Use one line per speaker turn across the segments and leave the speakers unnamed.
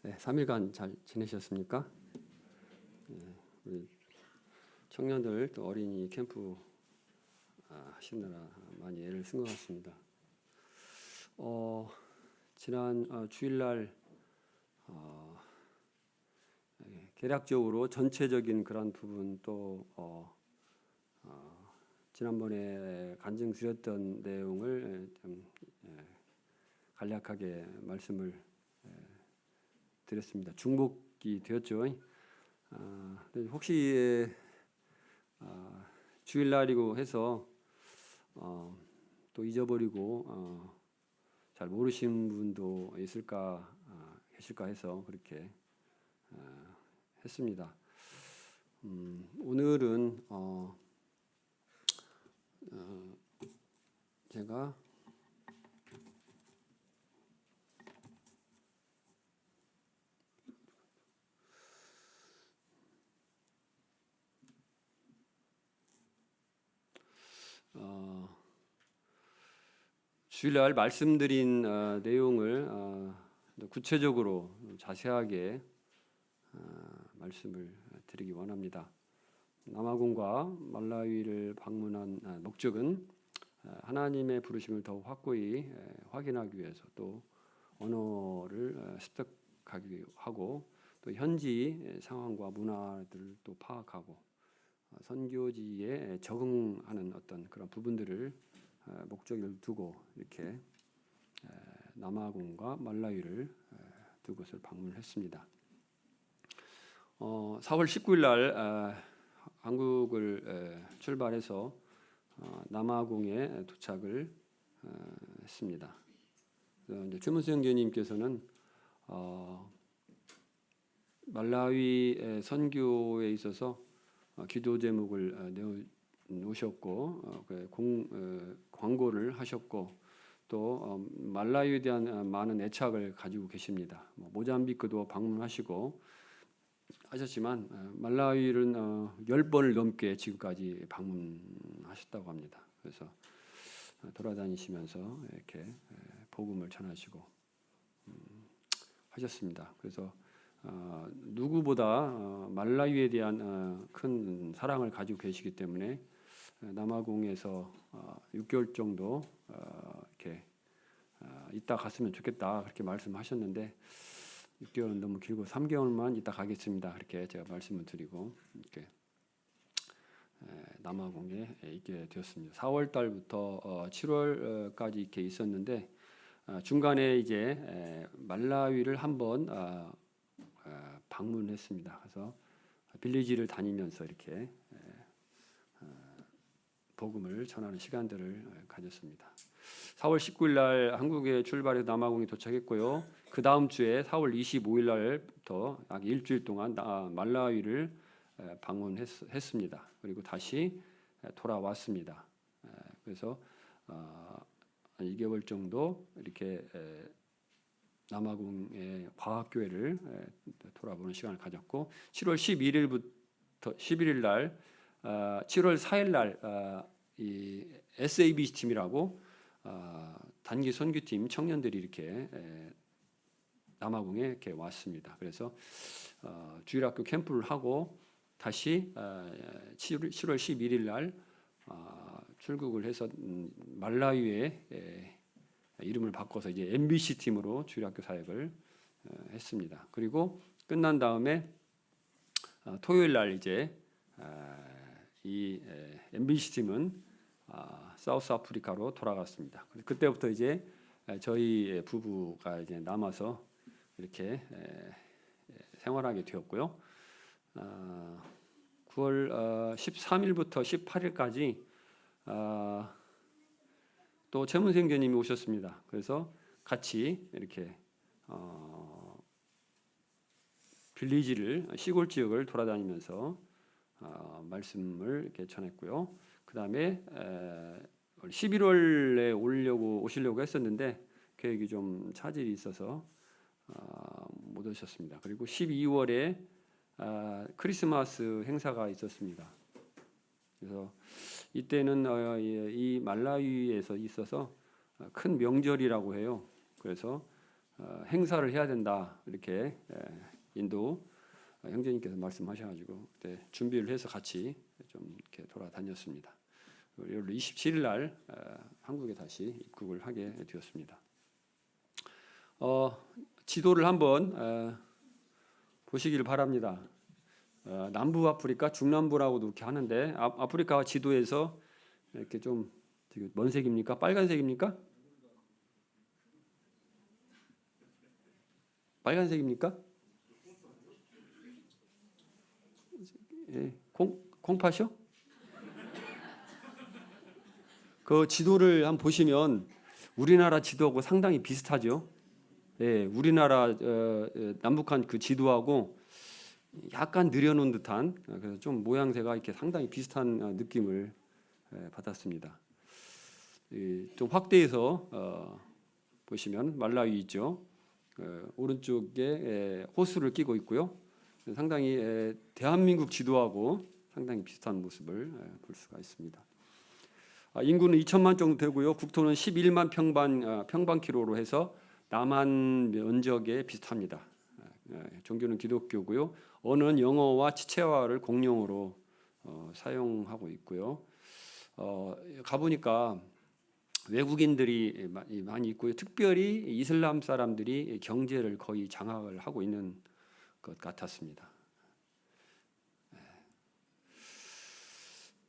네, 3일간 잘 지내셨습니까? 우리 청년들 또 어린이 캠프 하시느라 많이 애를 쓴 것 같습니다. 지난 주일날 개략적으로 전체적인 그런 부분 또 지난번에 간증드렸던 내용을 좀 간략하게 말씀을 드렸습니다. 중복이 되었죠. 혹시 주일날이고 해서 또 잊어버리고 잘 모르시는 분도 계실까 해서 그렇게 했습니다. 오늘은 제가 주일날 말씀드린 내용을 구체적으로 자세하게 말씀을 드리기 원합니다. 남아공과 말라위를 방문한 목적은 하나님의 부르심을 더욱 확고히 확인하기 위해서 또 언어를 습득하기 하고 또 현지 상황과 문화들을 또 파악하고 선교지에 적응하는 어떤 그런 부분들을 목적을 두고 이렇게 남아공과 말라위를 두 곳을 방문했습니다. 4월 19일 날 한국을 출발해서 남아공에 도착을 했습니다. 최문수 교님께서는 말라위 선교에 있어서 기도 제목을 내놓으셨고 광고를 하셨고 또 말라위에 대한 많은 애착을 가지고 계십니다. 모잠비크도 방문하시고 하셨지만 말라위는 10번을 넘게 지금까지 방문하셨다고 합니다. 그래서 돌아다니시면서 이렇게 복음을 전하시고 하셨습니다. 그래서 누구보다 말라위에 대한 큰 사랑을 가지고 계시기 때문에 남아공에서 6개월 정도 이렇게 있다 갔으면 좋겠다 그렇게 말씀하셨는데 6개월은 너무 길고 3개월만 있다 가겠습니다. 그렇게 제가 말씀을 드리고 이렇게 남아공에 있게 되었습니다. 4월 달부터 7월까지 이렇게 있었는데 중간에 이제 말라위를 한번 방문했습니다. 그래서 빌리지를 다니면서 이렇게 복음을 전하는 시간들을 가졌습니다. 4월 19일 날 한국에 출발해서 남아공에 도착했고요. 그 다음 주에 4월 25일 날부터 약 일주일 동안 말라위를 방문했습니다. 그리고 다시 돌아왔습니다. 그래서 2개월 정도 이렇게 남아공의 과학교회를 돌아보는 시간을 가졌고 7월 11일부터 11일 날 7월 4일 날 이 SABC 팀이라고 단기 선교팀 청년들이 이렇게 남아공에 이렇게 왔습니다. 그래서 주일학교 캠프를 하고 다시 7월 11일 날 출국을 해서 말라위에 이름을 바꿔서 이제 MBC 팀으로 주일학교 사역을 했습니다. 그리고 끝난 다음에 토요일 날 이제 이 MBC 팀은 사우스 아프리카로 돌아갔습니다. 그때부터 이제 저희 부부가 이제 남아서 이렇게 생활하게 되었고요. 9월 13일부터 18일까지 또 최문생 교님이 오셨습니다. 그래서 같이 이렇게 빌리지를 시골 지역을 돌아다니면서 말씀을 이렇게 전했고요. 그 다음에 11월에 오시려고 했었는데 계획이 좀 차질이 있어서 못 오셨습니다. 그리고 12월에 크리스마스 행사가 있었습니다. 그래서 이때는 이 말라위에서 있어서 큰 명절이라고 해요. 그래서 행사를 해야 된다 이렇게 인도 형제님께서 말씀하셔가지고 그때 준비를 해서 같이 좀 이렇게 돌아다녔습니다. 1월 27일 날 한국에 다시 입국을 하게 되었습니다. 지도를 한번 보시길 바랍니다. 남부 아프리카, 중남부라고도 이렇게 하는데 아프리카 지도에서 이렇게 좀 먼 색입니까? 빨간색입니까? 빨간색입니까? 예, 콩팥이요? 그 지도를 한번 보시면 우리나라 지도하고 상당히 비슷하죠. 예, 우리나라 남북한 그 지도하고 약간 느려놓은 듯한 그래서 좀 모양새가 이렇게 상당히 비슷한 느낌을 받았습니다. 좀 확대해서 보시면 말라위 있죠. 오른쪽에 호수를 끼고 있고요. 상당히 대한민국 지도하고 상당히 비슷한 모습을 볼 수가 있습니다. 인구는 2천만 정도 되고요. 국토는 11만 평방키로로 해서 남한 면적에 비슷합니다. 종교는 기독교고요. 언어는 영어와 치체화를 공용어로 사용하고 있고요. 가보니까 외국인들이 많이 있고요. 특별히 이슬람 사람들이 경제를 거의 장악을 하고 있는 것 같았습니다.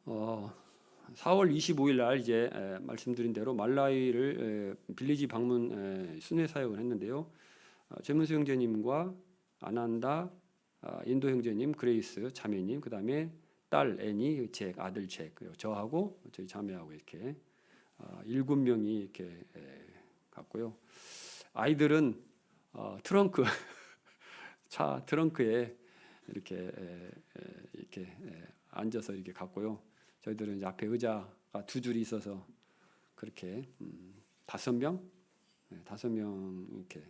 4월 25일 날 이제 말씀드린 대로 말라위를 빌리지 방문 순회 사역을 했는데요. 최문수 형제님과 아난다, 인도 형제님, 그레이스 자매님, 그 다음에 딸 애니, 잭, 아들 잭, 저하고 저희 자매하고 이렇게 7명이 이렇게 갔고요. 아이들은 트렁크 차 트렁크에 이렇게 앉아서 이렇게 갔고요. 저희들은 이제 앞에 의자가 두 줄이 있어서 그렇게 5명 이렇게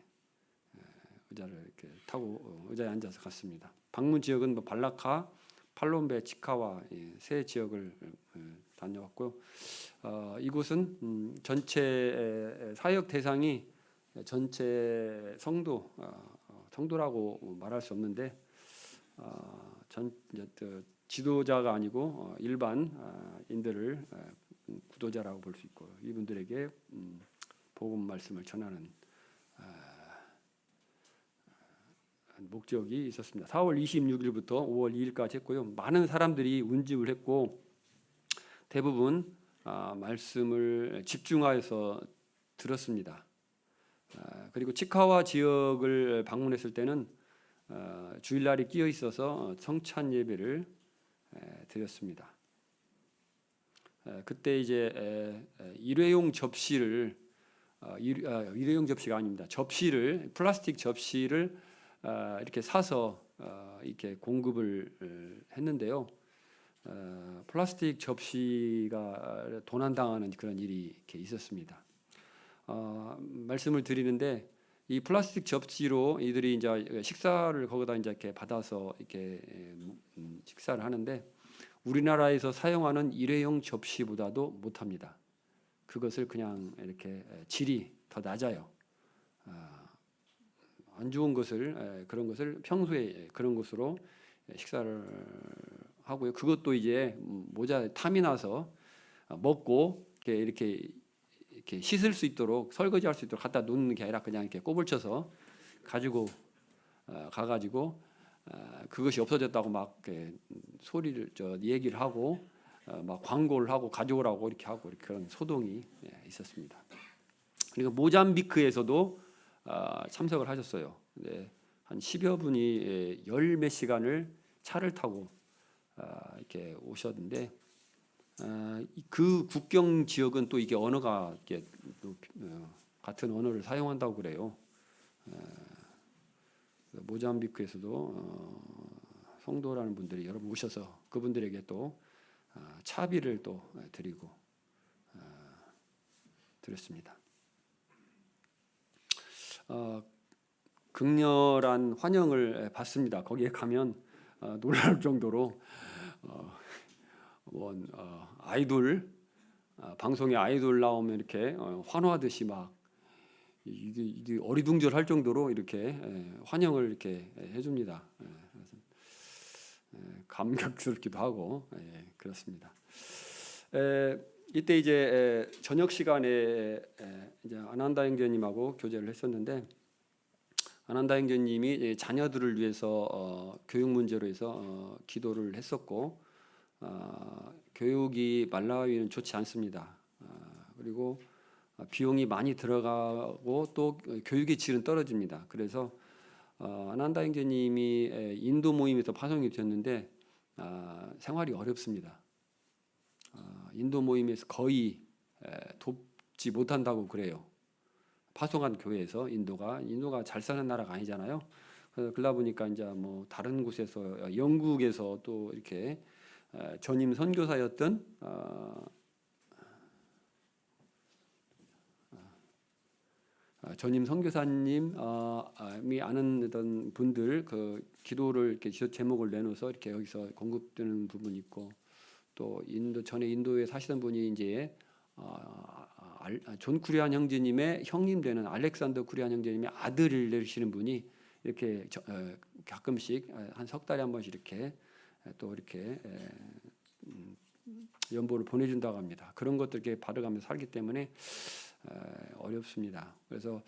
의자를 이렇게 타고 의자에 앉아서 갔습니다. 방문 지역은 뭐 발라카, 팔롬베, 치카와 세 지역을 다녀왔고요. 이곳은 전체 사역 대상이 전체 성도라고 말할 수 없는데 지도자가 아니고 일반 인들을 구도자라고 볼 수 있고 이분들에게 복음 말씀을 전하는 목적이 있었습니다. 4월 26일부터 5월 2일까지 했고요. 많은 사람들이 운집을 했고 대부분 말씀을 집중하여서 들었습니다. 그리고 치카와 지역을 방문했을 때는 주일날이 끼어 있어서 성찬 예배를 드렸습니다. 그때 이제 일회용 접시를 일회용 접시가 아닙니다. 플라스틱 접시를 이렇게 사서 이렇게 공급을 했는데요. 플라스틱 접시가 도난당하는 그런 일이 이렇게 있었습니다. 말씀을 드리는데 이 플라스틱 접시로 이들이 이제 식사를 거기다 이제 이렇게 받아서 이렇게 식사를 하는데 우리나라에서 사용하는 일회용 접시보다도 못합니다. 그것을 그냥 이렇게 질이 더 낮아요. 안 좋은 것을 그런 것을 평소에 그런 것으로 식사를 하고요. 그것도 이제 모자 탐이 나서 먹고 이렇게 씻을 수 있도록 설거지할 수 있도록 갖다 놓는 게 아니라 그냥 이렇게 꼽을 쳐서 가지고 가가지고 그것이 없어졌다고 막 소리를 얘기를 하고 막 광고를 하고 가져오라고 이렇게 하고 이렇게 그런 소동이 있었습니다. 그리고 모잠비크에서도 참석을 하셨어요. 네, 한 10여 분이 열 몇 시간을 차를 타고 이렇게 오셨는데 그 국경 지역은 또 이게 언어가 이렇게 같은 언어를 사용한다고 그래요. 모잠비크에서도 성도라는 분들이 여러분 오셔서 그분들에게 또 차비를 또 드리고 드렸습니다. 극렬한 환영을 받습니다. 거기에 가면 놀랄 정도로 아이돌 방송에 아이돌 나오면 이렇게 환호하듯이 막 이게 어리둥절할 정도로 이렇게 환영을 이렇게 해줍니다. 그래서 감격스럽기도 하고 그렇습니다. 이때 이제 저녁 시간에 이제 아난다 형제님하고 교제를 했었는데, 아난다 형제님이 자녀들을 위해서 교육 문제로 해서 기도를 했었고, 교육이 말라위는 좋지 않습니다. 그리고 비용이 많이 들어가고 또 교육의 질은 떨어집니다. 그래서 아난다 형제님이 인도 모임에서 파송이 되었는데 생활이 어렵습니다. 인도 모임에서 거의 돕지 못한다고 그래요. 파송한 교회에서 인도가 잘 사는 나라가 아니잖아요. 그러다 보니까 이제 뭐 다른 곳에서 영국에서 또 이렇게 전임 선교사였던 전임 선교사님이 아는 어떤 분들 그 기도를 이렇게 제목을 내놓아서 이렇게 여기서 공급되는 부분이 있고, 또 전에 인도에 사시던 분이 이제 존 쿠리안 형제님의 형님 되는 알렉산더 쿠리안 형제님의 아들을 되시는 분이 이렇게 가끔씩 한 석 달에 한 번씩 이렇게 또 이렇게 연보를 보내준다고 합니다. 그런 것들 이렇게 받아가면서 살기 때문에 어렵습니다. 그래서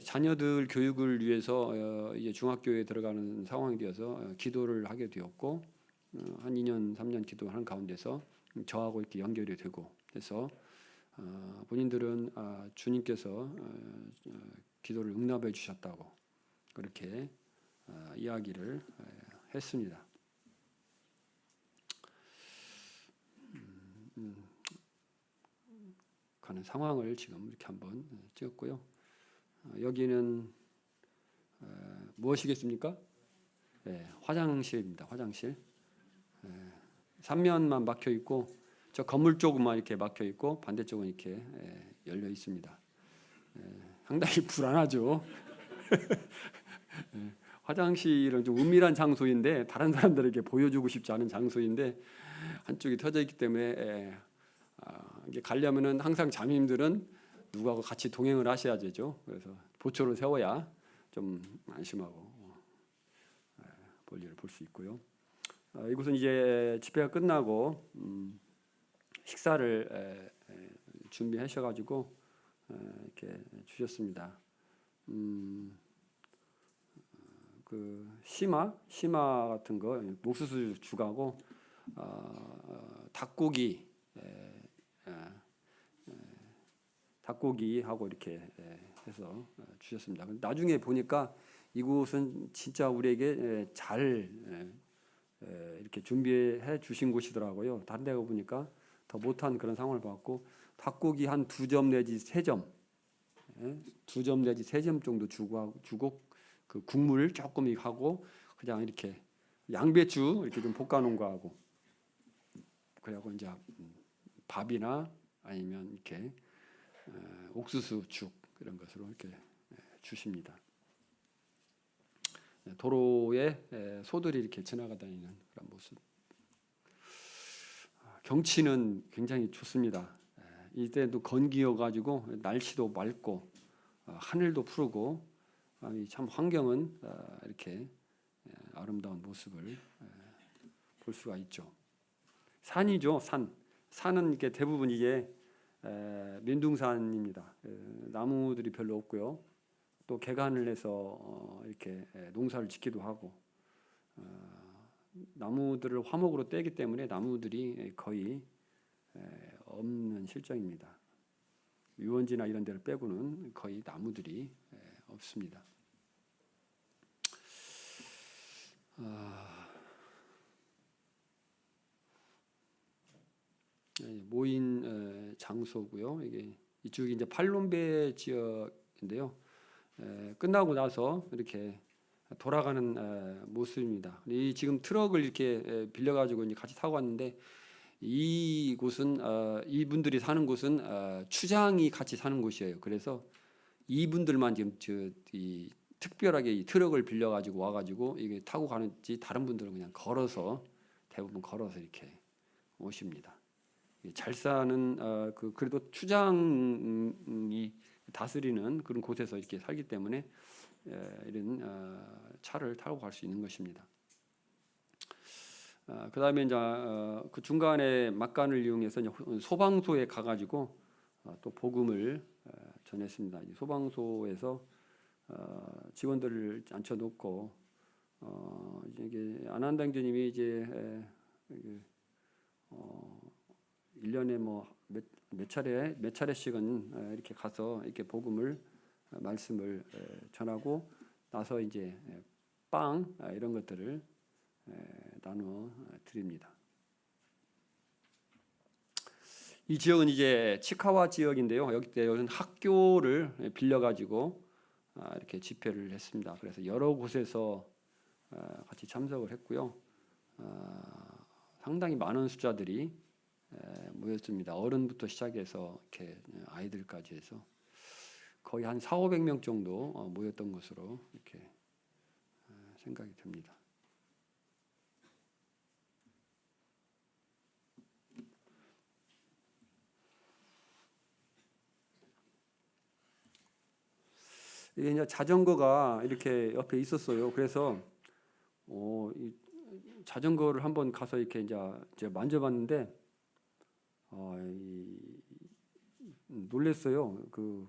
자녀들 교육을 위해서 이제 중학교에 들어가는 상황이 되어서 기도를 하게 되었고, 한 2년 3년 기도하는 가운데서 저하고 이렇게 연결이 되고 해서 본인들은 주님께서 기도를 응답해 주셨다고 그렇게 이야기를 했습니다. 가는 상황을 지금 이렇게 한번 찍었고요. 여기는 무엇이겠습니까? 화장실입니다. 화장실. 3면만 막혀 있고 저 건물 쪽만 이렇게 막혀 있고 반대쪽은 이렇게 열려 있습니다. 상당히 불안하죠. 화장실은 좀 은밀한 장소인데 다른 사람들에게 보여주고 싶지 않은 장소인데 한쪽이 터져 있기 때문에 이게 가려면은 항상 자매님들은 누구하고 같이 동행을 하셔야 되죠. 그래서 보초를 세워야 좀 안심하고 볼일을 볼 수 있고요. 이곳은 이제 집회가 끝나고 식사를 준비하셔가지고 이렇게 주셨습니다. 그 심화 같은 거 옥수수 죽하고 닭고기하고 이렇게 해서 주셨습니다. 나중에 보니까 이곳은 진짜 우리에게 잘 이렇게 준비해 주신 곳이더라고요. 다른 데 보니까 더 못한 그런 상황을 봤고, 닭고기 한 2점 내지 3점, 2점 내지 3점 정도 주고 그 국물 조금 하고 그냥 이렇게 양배추 이렇게 좀 볶아놓은 거 하고, 그리고 이제 밥이나 아니면 이렇게 옥수수 죽 이런 것으로 이렇게 주십니다. 도로에 소들이 이렇게 지나가 다니는 그런 모습. 경치는 굉장히 좋습니다. 이때도 건기여 가지고 날씨도 맑고 하늘도 푸르고 참 환경은 이렇게 아름다운 모습을 볼 수가 있죠. 산이죠, 산은 이렇게 대부분 이게 민둥산입니다. 나무들이 별로 없고요. 또 개간을 해서 이렇게 농사를 짓기도 하고, 나무들을 화목으로 떼기 때문에 나무들이 거의 없는 실정입니다. 유원지나 이런 데를 빼고는 거의 나무들이 없습니다. 모인 장소고요. 이쪽이 이제 팔롬베 지역인데요. 끝나고 나서 이렇게 돌아가는 모습입니다. 지금 트럭을 이렇게 빌려가지고 이제 같이 타고 왔는데, 이곳은 이분들이 사는 곳은 추장이 같이 사는 곳이에요. 그래서 이분들만 지금 특별하게 이 트럭을 빌려가지고 와가지고 이게 타고 가는지, 다른 분들은 그냥 대부분 걸어서 이렇게 오십니다. 잘 사는 그래도 추장이 다스리는 그런 곳에서 이렇게 살기 때문에 이런 차를 타고 갈 수 있는 것입니다. 그다음에 이제 그 중간에 막간을 이용해서 이제 소방소에 가가지고 또 복음을 전했습니다. 소방소에서 직원들을 앉혀놓고 이게 안한당주님이 이제 1년에 뭐 몇 차례씩은 이렇게 가서 이렇게 복음을 말씀을 전하고 나서 이제 빵 이런 것들을 나눠 드립니다. 이 지역은 이제 치카와 지역인데요. 여기는 학교를 빌려 가지고 이렇게 집회를 했습니다. 그래서 여러 곳에서 같이 참석을 했고요. 상당히 많은 숫자들이 모였습니다. 어른부터 시작해서 이렇게 아이들까지 해서 거의 한 400~500명 정도 모였던 것으로 이렇게 생각이 됩니다. 이게 이제 자전거가 이렇게 옆에 있었어요. 그래서 이 자전거를 한번 가서 이렇게 이제 만져봤는데 놀랬어요. 그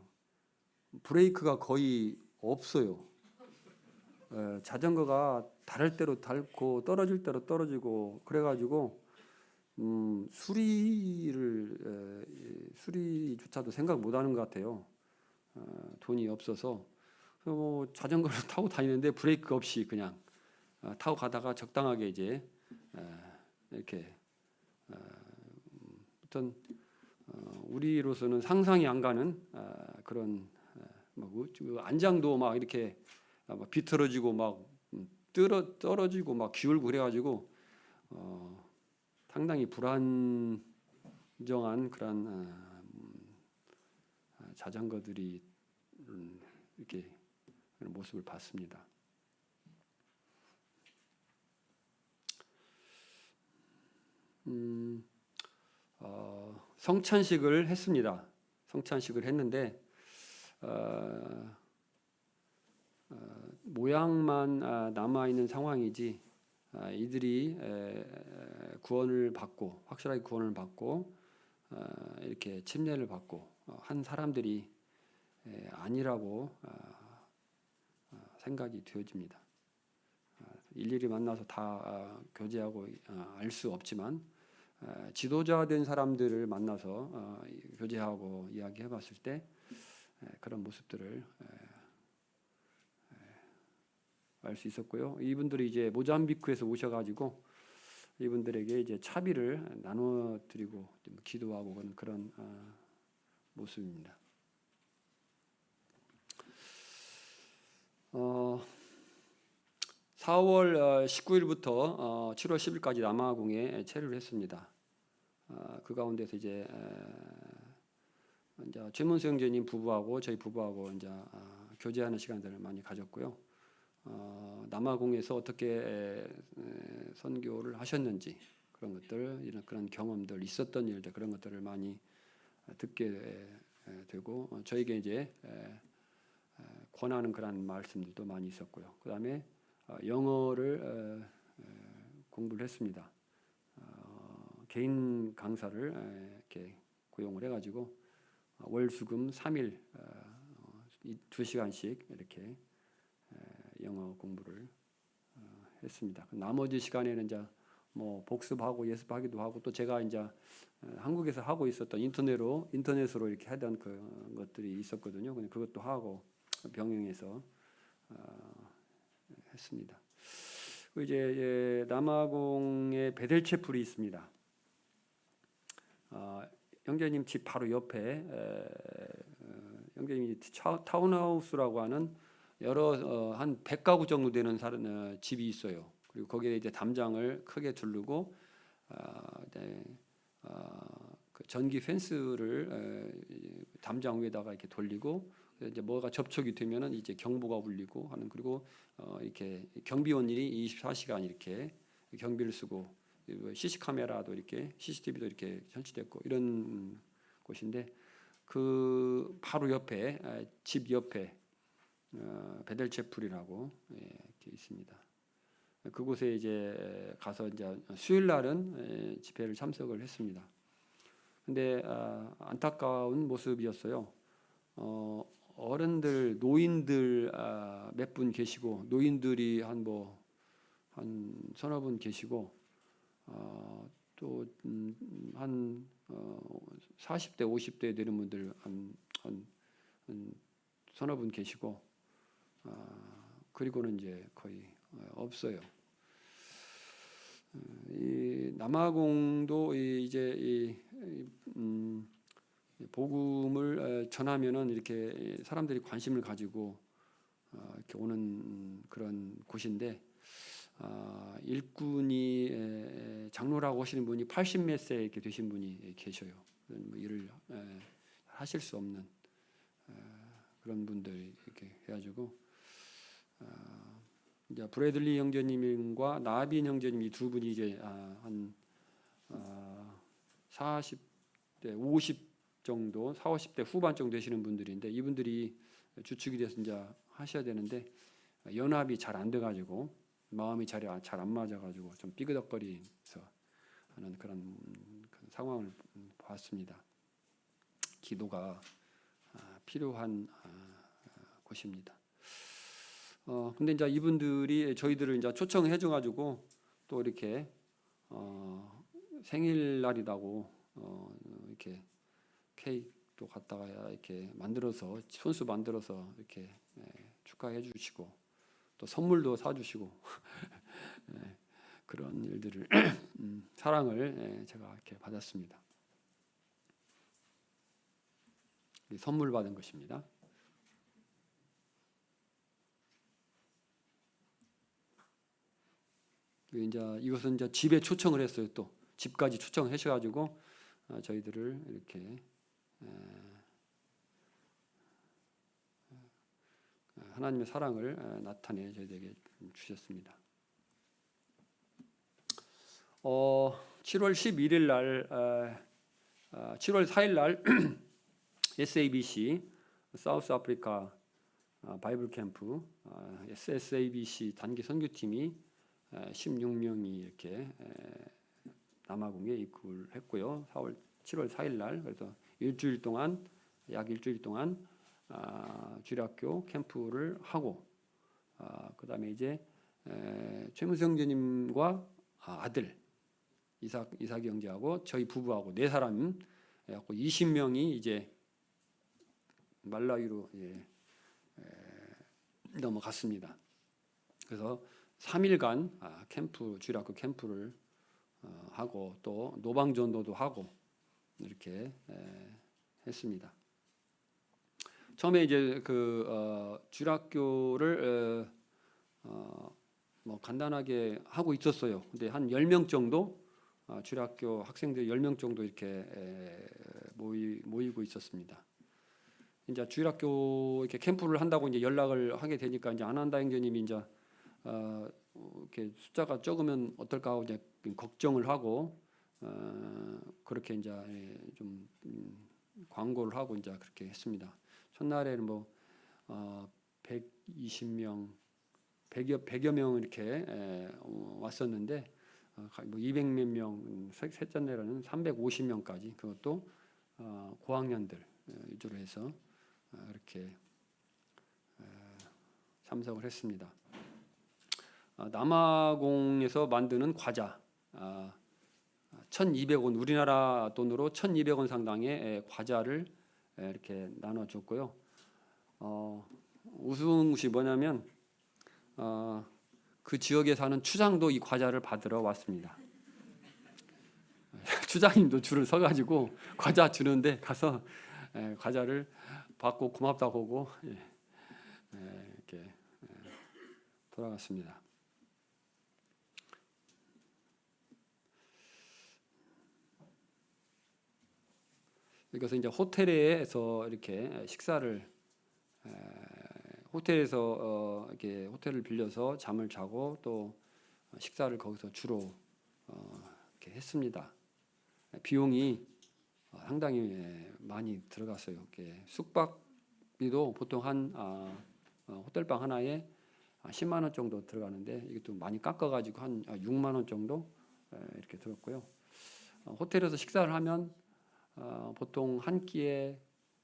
브레이크가 거의 없어요. 자전거가 닳을 대로 닳고 떨어질 대로 떨어지고 그래가지고 수리조차도 생각 못하는 것 같아요. 돈이 없어서 뭐 자전거를 타고 다니는데 브레이크 없이 그냥 타고 가다가 적당하게 이제 이렇게 어떤 우리로서는 상상이 안 가는 그런 안장도 막 이렇게 비틀어지고 막 떨어지고 막 기울고 그래가지고 상당히 불안정한 그런 자전거들이 이렇게 모습을 봤습니다. 성찬식을 했습니다. 성찬식을 했는데 모양만 남아 있는 상황이지 이들이 구원을 받고 확실하게 구원을 받고 이렇게 침례를 받고 한 사람들이 아니라고 생각이 되어집니다. 일일이 만나서 다 교제하고 알 수 없지만 지도자 된 사람들을 만나서 교제하고 이야기해봤을 때 그런 모습들을 알 수 있었고요. 이분들이 이제 모잠비크에서 오셔가지고 이분들에게 이제 차비를 나눠드리고 기도하고 그런 모습입니다. 4월 19일부터 7월 10일까지 남아공에 체류를 했습니다. 그 가운데서 이제 최문수 형제님 부부하고 저희 부부하고 이제 교제하는 시간들을 많이 가졌고요. 남아공에서 어떻게 선교를 하셨는지 그런 것들, 이런 그런 경험들, 있었던 일들 그런 것들을 많이 듣게 되고 저에게 이제 권하는 그런 말씀들도 많이 있었고요. 그 다음에 영어를 공부를 했습니다. 개인 강사를 이렇게 고용을 해가지고 월수금 3일 2시간씩 이렇게 영어 공부를 했습니다. 나머지 시간에는 이제 뭐 복습하고 예습하기도 하고 또 제가 이제 한국에서 하고 있었던 인터넷으로 이렇게 하던 그 것들이 있었거든요. 그것도 하고 병행해서 했습니다. 이제 남아공에 베델체풀이 있습니다. 형제님 집 바로 옆에 형제님 타운하우스라고 하는 여러 한 100가구 정도 되는 집이 있어요. 그리고 거기에 이제 담장을 크게 두르고 그 전기 펜스를 담장 위에다가 이렇게 돌리고 이제 뭐가 접촉이 되면은 이제 경보가 울리고 하는 그리고 이렇게 경비원들이 24시간 이렇게 경비를 쓰고 CC 카메라도 이렇게 CCTV도 이렇게 설치됐고 이런 곳인데 그 바로 옆에 집 옆에 베델체풀이라고 이렇게 있습니다. 그곳에 이제 가서 이제 수요일 날은 집회를 참석을 했습니다. 근데 안타까운 모습이었어요. 어른들, 노인들 몇 분 계시고, 노인들이 한 서너 분 계시고, 또 한 40대, 50대 되는 분들 한 서너 분 계시고, 그리고는 이제 거의 없어요. 이 남아공도 이제 복음을 전하면은 이렇게 사람들이 관심을 가지고 이렇게 오는 그런 곳인데, 일꾼이 장로라고 하시는 분이 80몇 세 이렇게 되신 분이 계셔요. 뭐 일을 하실 수 없는 그런 분들 이렇게 해가지고 이제 브래들리 형제님과 나빈 형제님 이 두 분이 이제 한 40대, 50 정도, 40, 50대 후반 정도 되시는 분들인데, 이분들이 주축이 돼서 이제 하셔야 되는데 연합이 잘 안 돼가지고 마음이 잘 안 맞아가지고 좀 삐그덕거리면서 하는 그런 상황을 봤습니다. 기도가 필요한 곳입니다. 근데 이제 이분들이 저희들을 이제 초청해 줘가지고 또 이렇게 생일날이라고 이렇게 케이크도 갖다가 이렇게 만들어서 손수 만들어서 이렇게 축하해 주시고 또 선물도 사 주시고 그런 일들을 사랑을 제가 이렇게 받았습니다. 선물 받은 것입니다. 이것은 이제 집에 초청을 했어요. 또 집까지 초청하셔가지고 저희들을 이렇게 하나님의 사랑을 나타내 저희에게 주셨습니다. 7월 11일 날, 7월 4일 날 SABC 사우스 아프리카 바이블 캠프 SABC 단기 선교팀이 16명이 이렇게 남아공에 입국을 했고요. 7월 4일 날 그래서 약 일주일 동안 주일학교 캠프를 하고 그다음에 이제 최문성 형제님과 아들 이삭이 형제하고 저희 부부하고 네 사람 20명이 이제 말라위로 넘어갔습니다. 그래서 3일간 주일학교 캠프를 하고 또 노방전도도 하고 이렇게 했습니다. 처음에 이제 주일학교를 뭐 간단하게 하고 있었어요. 근데 한 10명 정도 주일학교 학생들 10명 정도 이렇게 모이고 있었습니다. 이제 주일학교 이렇게 캠프를 한다고 이제 연락을 하게 되니까 이제 안한다 형제님이 이제 이렇게 숫자가 적으면 어떨까 하고 이제 걱정을 하고 그렇게 이제 좀 광고를 하고 이제 그렇게 했습니다. 첫날에는 120명, 100여 명 이렇게 왔었는데 200몇 명, 셋째 날에는 350명까지 그것도 고학년들 위주로 해서 이렇게 참석을 했습니다. 남아공에서 만드는 과자 1,200원 우리나라 돈으로 1,200원 상당의 과자를 이렇게 나눠줬고요. 우스운 것이 뭐냐면 그 지역에 사는 추장도 이 과자를 받으러 왔습니다. 추장님도 줄을 서가지고 과자 주는데 가서 과자를 받고 고맙다고 하고 이렇게 돌아갔습니다. 그래서 이제 호텔에서 이렇게 식사를 호텔에서 이렇게 호텔을 빌려서 잠을 자고 또 식사를 거기서 주로 이렇게 했습니다. 비용이 상당히 많이 들어갔어요. 숙박비도 보통 호텔방 하나에 10만 원 정도 들어가는데 이것도 많이 깎아가지고 한 6만 원 정도 이렇게 들었고요. 호텔에서 식사를 하면 보통 한 끼에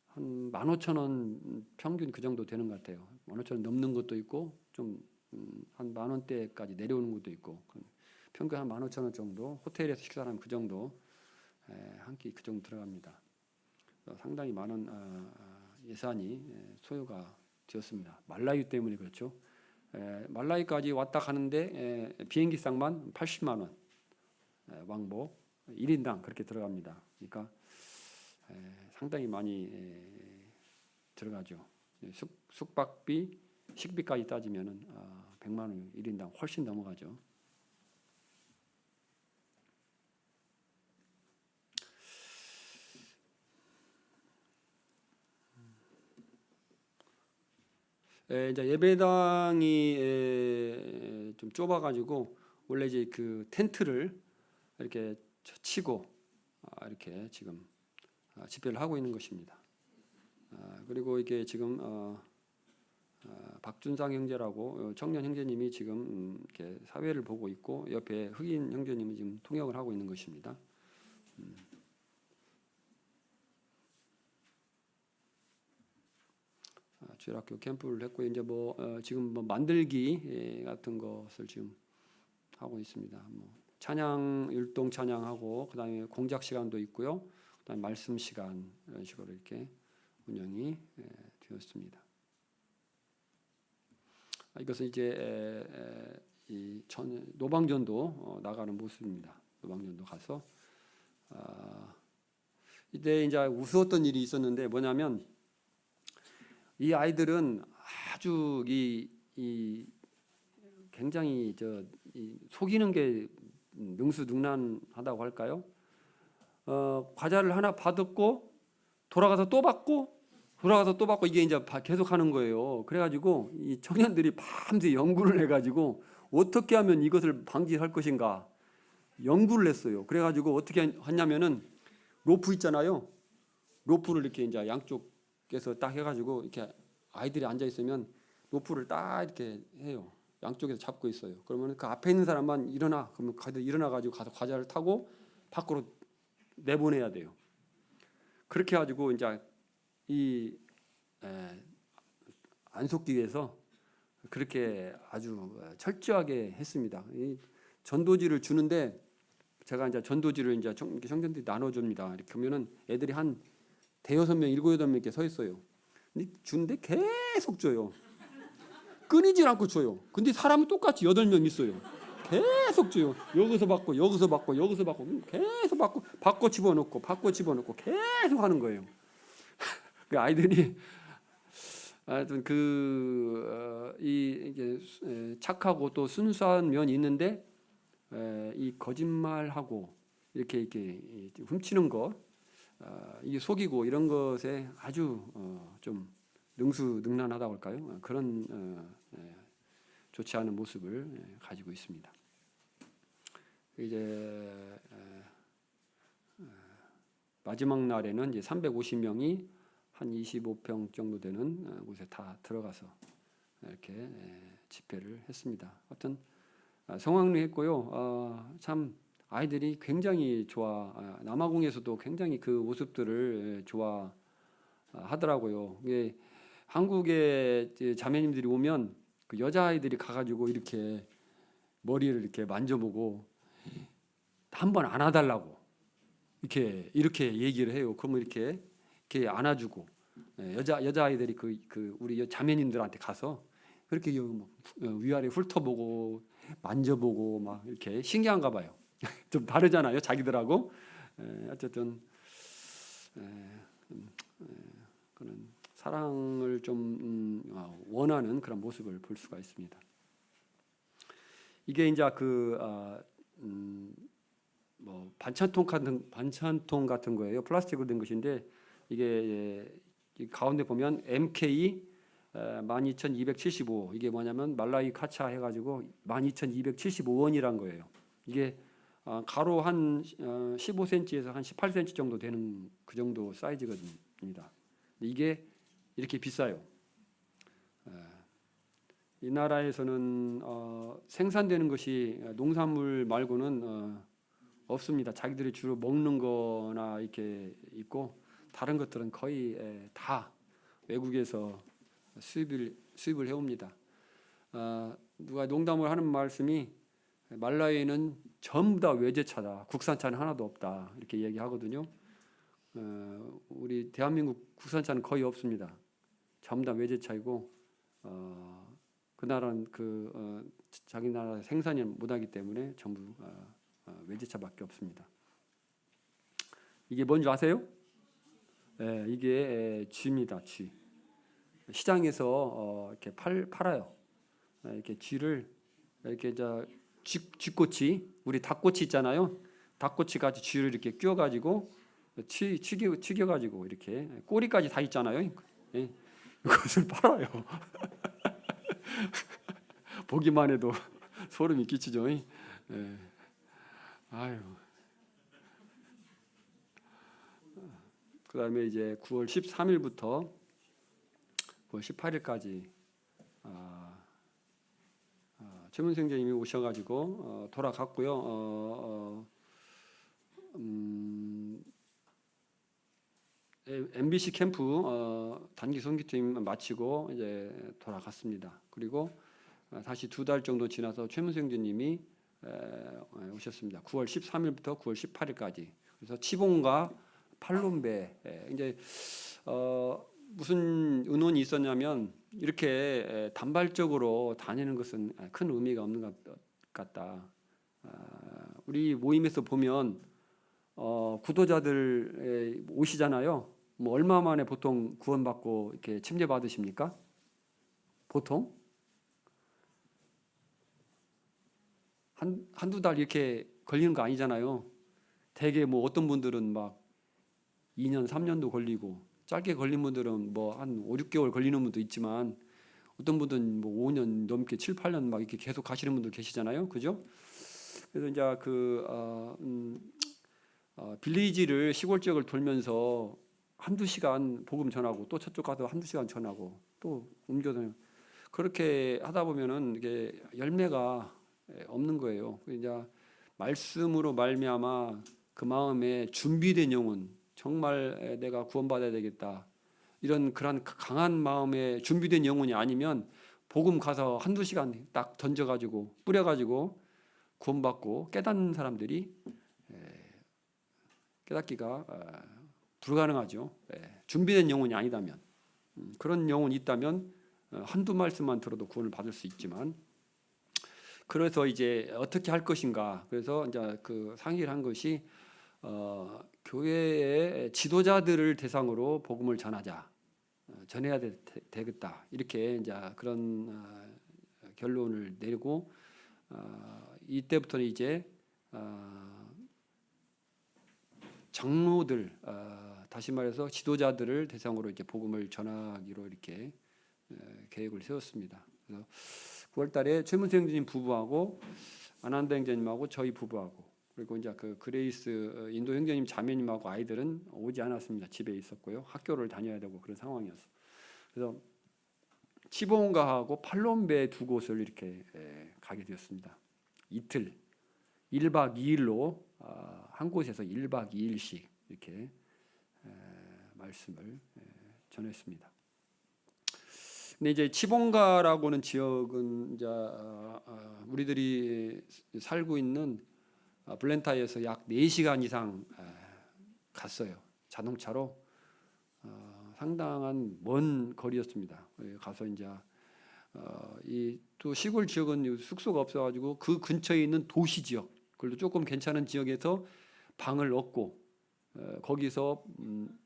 한 15,000원 평균 그 정도 되는 것 같아요. 15,000원 넘는 것도 있고 좀 한 10,000원대까지 내려오는 것도 있고 평균 한 15,000원 정도 호텔에서 식사를 하면 그 정도 한 끼 그 정도 들어갑니다. 상당히 많은 예산이 소요가 되었습니다. 말라유 때문에 그렇죠. 말라유까지 왔다 가는데 비행기상만 80만 원 왕복 1인당 그렇게 들어갑니다. 그러니까 상당히 많이 들어가죠. 숙박비, 식비까지 따지면은 100만 원 1인당 훨씬 넘어가죠. 이제 예배당이 좀 좁아가지고 원래 이제 그 텐트를 이렇게 치고 이렇게 지금 집회를 하고 있는 것입니다. 그리고 이게 지금 박준상 형제라고 청년 형제님이 지금 이렇게 사회를 보고 있고 옆에 흑인 형제님이 지금 통역을 하고 있는 것입니다. 주일학교 캠프를 했고 이제 지금 만들기 같은 것을 지금 하고 있습니다. 찬양 율동 찬양하고 그다음에 공작 시간도 있고요. 그다음에 말씀 시간 이런 식으로 이렇게 운영이 되었습니다. 이것은 이제 이 노방전도 나가는 모습입니다. 노방전도 가서 이때 이제 우스웠던 일이 있었는데 뭐냐면 이 아이들은 아주 굉장히 속이는 게 능수능란하다고 할까요? 과자를 하나 받았고 돌아가서 또 받고 이게 이제 계속 하는 거예요. 그래가지고 이 청년들이 밤새 연구를 해가지고 어떻게 하면 이것을 방지할 것인가 연구를 했어요. 그래가지고 어떻게 했냐면은 로프 있잖아요. 로프를 이렇게 이제 양쪽에서 딱 해가지고 이렇게 아이들이 앉아 있으면 로프를 딱 이렇게 해요. 양쪽에서 잡고 있어요. 그러면 그 앞에 있는 사람만 일어나. 그러면 일어나가지고 가서 과자를 타고 밖으로 내보내야 돼요. 그렇게 해가지고 이제 안 속기 위해서 그렇게 아주 철저하게 했습니다. 이 전도지를 주는데 제가 이제 전도지를 이제 청년들이 나눠줍니다. 이렇게 하면은 애들이 한 대여섯 명, 7-8명 이렇게 서 있어요. 근데 주는데 계속 줘요. 끊이질 않고 줘요. 근데 사람은 똑같이 8명 있어요. 계속 줘요. 여기서 받고 계속 받고 집어넣고 계속 하는 거예요. 그 아이들이 하여튼 이게 착하고 또 순수한 면이 있는데 이 거짓말하고 이렇게 훔치는 것, 이게 속이고 이런 것에 아주 좀 능수능란하다고 할까요? 그런 좋지 않은 모습을 가지고 있습니다. 이제 마지막 날에는 이제 350명이 한 25평 정도 되는 곳에 다 들어가서 이렇게 집회를 했습니다. 하여튼 성황리했고요. 참 아이들이 굉장히 남아공에서도 굉장히 그 모습들을 좋아하더라고요. 이게 한국의 자매님들이 오면 그 여자아이들이 가가지고 이렇게 머리를 이렇게 만져보고 한번 안아달라고 이렇게 얘기를 해요. 그러면 이렇게 안아주고 여자아이들이 우리 자매님들한테 가서 그렇게 위아래 훑어보고 만져보고 막 이렇게 신기한가 봐요. 좀 다르잖아요, 자기들하고. 어쨌든 그런 사랑을 좀 원하는 그런 모습을 볼 수가 있습니다. 이게 이제 반찬통 같은 거예요. 플라스틱으로 된 것인데 이게 가운데 보면 MK 12,275 이게 뭐냐면 말라이 카차 해가지고 12,275원이란 거예요. 이게 가로 한 15cm에서 한 18cm 정도 되는 그 정도 사이즈입니다. 이게 이렇게 비싸요. 이 나라에서는 생산되는 것이 농산물 말고는 없습니다. 자기들이 주로 먹는 거나 이렇게 있고 다른 것들은 거의 다 외국에서 수입을 해옵니다. 누가 농담을 하는 말씀이 말라위는 전부 다 외제차다. 국산차는 하나도 없다. 이렇게 얘기하거든요. 우리 대한민국 국산차는 거의 없습니다. 전부 다 외제차이고 그 나라는 자기 나라 생산을 못하기 때문에 전부 외제차밖에 없습니다. 이게 뭔지 아세요? 이게 쥐입니다. 쥐. 시장에서 이렇게 팔아요. 이렇게 쥐를 이렇게 이제 쥐꼬치, 우리 닭꼬치 있잖아요. 닭꼬치 같이 쥐를 이렇게 끼워가지고 튀겨가지고 이렇게 꼬리까지 다 있잖아요. 이것을 팔아요. 보기만 해도 소름이 끼치죠. 아유. 그다음에 이제 9월 13일부터 9월 18일까지 최문생 선생님이 오셔가지고 돌아갔고요. MBC 캠프 단기 선교팀 마치고 이제 돌아갔습니다. 그리고 다시 2달 정도 지나서 최문생 선생님이 오셨습니다. 9월 13일부터 9월 18일까지. 그래서 치봉과 팔롬베 이제 무슨 의논이 있었냐면 이렇게 단발적으로 다니는 것은 큰 의미가 없는 것 같다. 우리 모임에서 보면 구도자들 오시잖아요. 뭐 얼마 만에 보통 구원받고 이렇게 침례 받으십니까? 보통 한두 달 이렇게 걸리는 거 아니잖아요. 대개 뭐 어떤 분들은 막 2년, 3년도 걸리고 짧게 걸린 분들은 뭐 한 5, 6개월 걸리는 분도 있지만 어떤 분들은 뭐 5년 넘게 7, 8년 막 이렇게 계속 가시는 분들 계시잖아요. 그죠? 그래서 이제 빌리지를 시골 지역을 돌면서 한두 시간 복음 전하고 또 저쪽 가서 한두 시간 전하고 또 옮겨서 그렇게 하다 보면은 이게 열매가 없는 거예요. 이제 말씀으로 말미암아 그 마음에 준비된 영혼, 정말 내가 구원받아야 되겠다. 이런 그런 강한 마음에 준비된 영혼이 아니면 복음 가서 한두 시간 딱 던져가지고 뿌려가지고 구원받고 깨닫는 사람들이 깨닫기가 불가능하죠. 준비된 영혼이 아니다면 그런 영혼이 있다면 한두 말씀만 들어도 구원을 받을 수 있지만 그래서 이제 어떻게 할 것인가. 그래서 이제 그 상의를 한 것이 교회의 지도자들을 대상으로 복음을 전해야 되겠다. 이렇게 이제 그런 결론을 내리고 이때부터는 이제 장로들 다시 말해서 지도자들을 대상으로 이제 복음을 전하기로 이렇게 계획을 세웠습니다. 그래서 9월달에 최문생 형제님 부부하고 아난다 형제님하고 저희 부부하고 그리고 이제 그 그레이스 인도 형제님 자매님하고 아이들은 오지 않았습니다. 집에 있었고요. 학교를 다녀야 되고 그런 상황이었어. 그래서 치봉가하고 팔롬베 두 곳을 이렇게 가게 되었습니다. 이틀 1박 2일로 한 곳에서 1박 2일씩 이렇게 말씀을 전했습니다. 근데 이제 치봉가라고는 지역은 이제 우리들이 살고 있는 블렌타이에서 약 4시간 이상 갔어요. 자동차로 상당한 먼 거리였습니다. 가서 이제 이 또 시골 지역은 숙소가 없어가지고 그 근처에 있는 도시 지역, 그리고 조금 괜찮은 지역에서 방을 얻고 거기서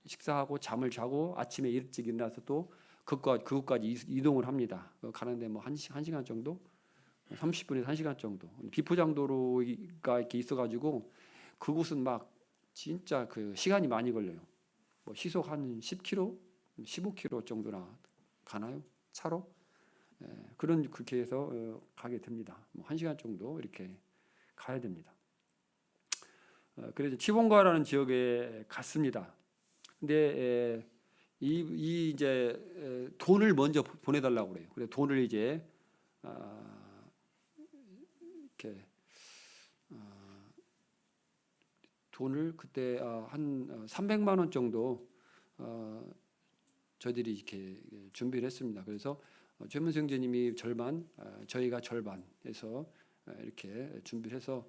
식사하고 잠을 자고 아침에 일찍 일어나서 또 그곳까지 이동을 합니다. 가는데 뭐 1시간 정도, 30분에서 1시간 정도. 비포장도로가 이렇게 있어가지고 그곳은 막 진짜 그 시간이 많이 걸려요. 뭐 시속 한 10km, 15km 정도나 가나요? 차로? 그렇게 해서 가게 됩니다. 뭐 1시간 정도 이렇게 가야 됩니다. 그래서 치본가라는 지역에 갔습니다. 근데 이 이제 돈을 먼저 보내달라고 그래요. 그래서 돈을 이제 이렇게 돈을 그때 한 300만 원 정도 저희들이 이렇게 준비를 했습니다. 그래서 최문수 형제님이 절반, 저희가 절반 해서 이렇게 준비를 해서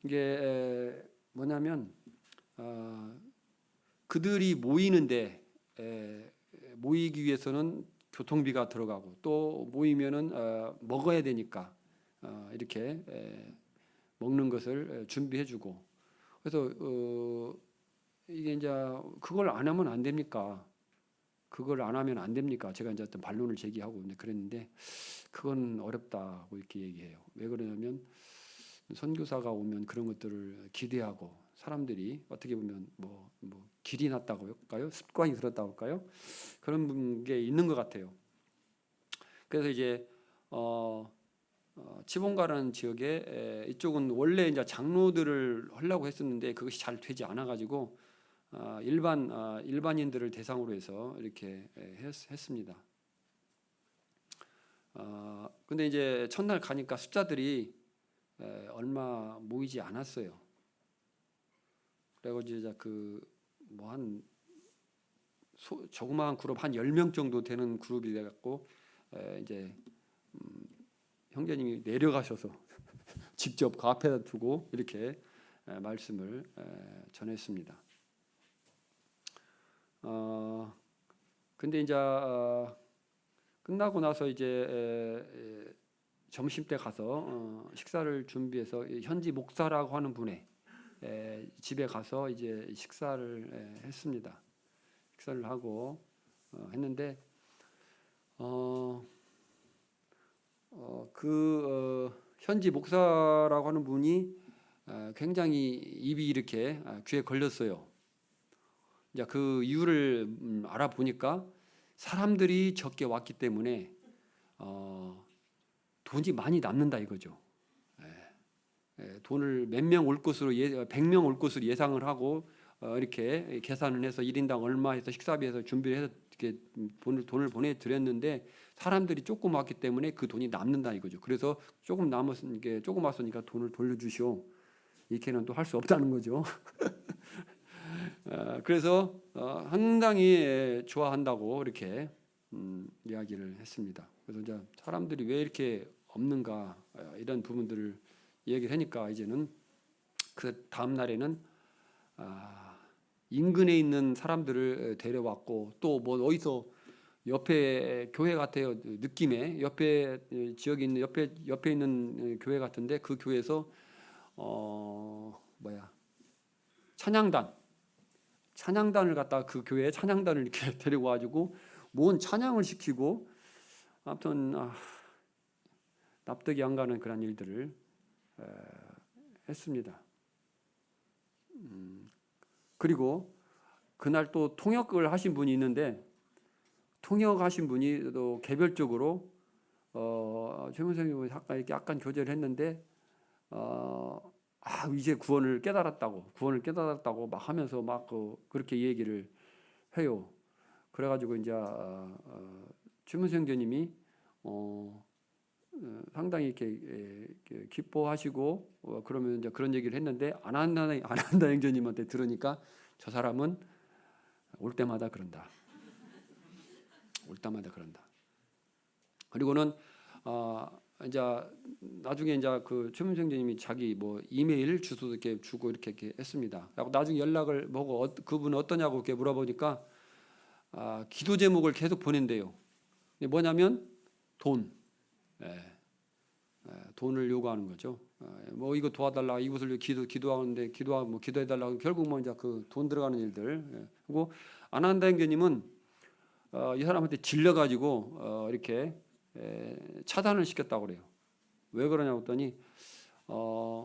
이게 뭐냐면 그들이 모이는데 모이기 위해서는 교통비가 들어가고 또 모이면은 먹어야 되니까 이렇게 먹는 것을 준비해주고 그래서 이게 이제 그걸 안 하면 안 됩니까? 그걸 안 하면 안 됩니까? 제가 이제 어떤 반론을 제기하고 그랬는데 그건 어렵다고 이렇게 얘기해요. 왜 그러냐면 선교사가 오면 그런 것들을 기대하고 사람들이 어떻게 보면 뭐 길이 났다고 할까요? 습관이 들었다고 할까요? 그런 게 있는 것 같아요. 그래서 이제 치본가라는 지역에 이쪽은 원래 이제 장로들을 하려고 했었는데 그것이 잘 되지 않아 가지고 일반인들을 대상으로 해서 이렇게 했습니다. 근데 이제 첫날 가니까 숫자들이 얼마 모이지 않았어요. 그래가지고 이제 한 조그마한 그룹 한 10명 정도 되는 그룹이 돼갖고 이제 형제님이 내려가셔서 직접 그 앞에다 두고 이렇게 말씀을 전했습니다. 근데 이제 끝나고 나서 이제 점심 때 가서 식사를 준비해서 현지 목사라고 하는 분의 집에 가서 이제 식사를 했습니다. 식사를 하고 했는데 현지 목사라고 하는 분이 굉장히 입이 이렇게 귀에 걸렸어요. 이제 그 이유를 알아보니까 사람들이 적게 왔기 때문에 돈이 많이 남는다 이거죠. 돈을 몇 명 올 것으로 100명 올 것으로 예상을 하고 이렇게 계산을 해서 1인당 얼마 해서 식사비해서 준비를 해서 이렇게 돈을 보내드렸는데 사람들이 조금 왔기 때문에 그 돈이 남는다 이거죠. 그래서 조금 남았으니까 조금 왔으니까 돈을 돌려주시오. 이렇게는 또 할 수 없다는 거죠. 그래서 상당히 좋아한다고 이렇게 이야기를 했습니다. 그래서 이제 사람들이 왜 이렇게 없는가 이런 부분들을 얘기를 하니까 이제는 그 다음 날에는 인근에 있는 사람들을 데려왔고 또 뭐 어디서 옆에 교회 같아요. 느낌에 옆에 지역에 있는 옆에 있는 교회 같은데 그 교회에서 찬양단을 갖다가 그 교회에 찬양단을 이렇게 데리고 와가지고 뭔 찬양을 시키고 아무튼 납득이 안 가는 그런 일들을 했습니다. 그리고 그날 또 통역을 하신 분이 있는데 통역하신 분이 또 개별적으로 최문성이 약간 교제를 했는데 이제 구원을 깨달았다고 막 하면서 막 그렇게 얘기를 해요. 그래가지고 이제 최문성 교님이 상당히 이렇게 기뻐하시고 그러면 이제 그런 얘기를 했는데 안한다 형제님한테 들으니까 저 사람은 올 때마다 그런다. 그리고는 이제 나중에 이제 그 최문성 형제님이 자기 뭐 이메일 주소도 이렇게 주고 이렇게 했습니다. 그리고 나중에 연락을 보고 그분은 어떠냐고 이렇게 물어보니까 기도 제목을 계속 보낸대요. 뭐냐면 돈. 돈을 요구하는 거죠. 뭐 이거 도와달라, 이것을 기도하는데 기도해달라고 결국 뭐 이제 그 돈 들어가는 일들. 그리고 아난다 형제님은 이 사람한테 질려가지고 이렇게 차단을 시켰다고 그래요. 왜 그러냐고 했더니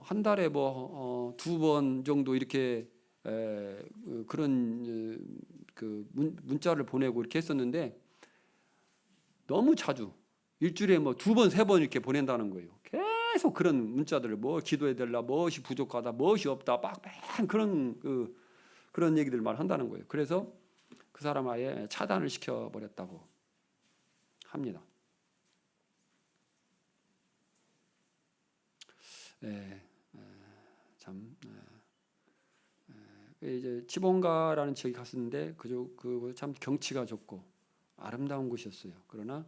한 달에 뭐 2번 정도 이렇게 그런 그 문자를 보내고 이렇게 했었는데 너무 자주 일주일에 뭐 2번, 3번 이렇게 보낸다는 거예요. 계속 그런 문자들을 뭐 기도해 달라, 무엇이 부족하다, 무엇이 없다, 빡빡 그런 얘기들 말 한다는 거예요. 그래서 그 사람 아예 차단을 시켜 버렸다고 합니다. 참 이제 지본가라는 지역에 갔었는데 그 참 경치가 좋고 아름다운 곳이었어요. 그러나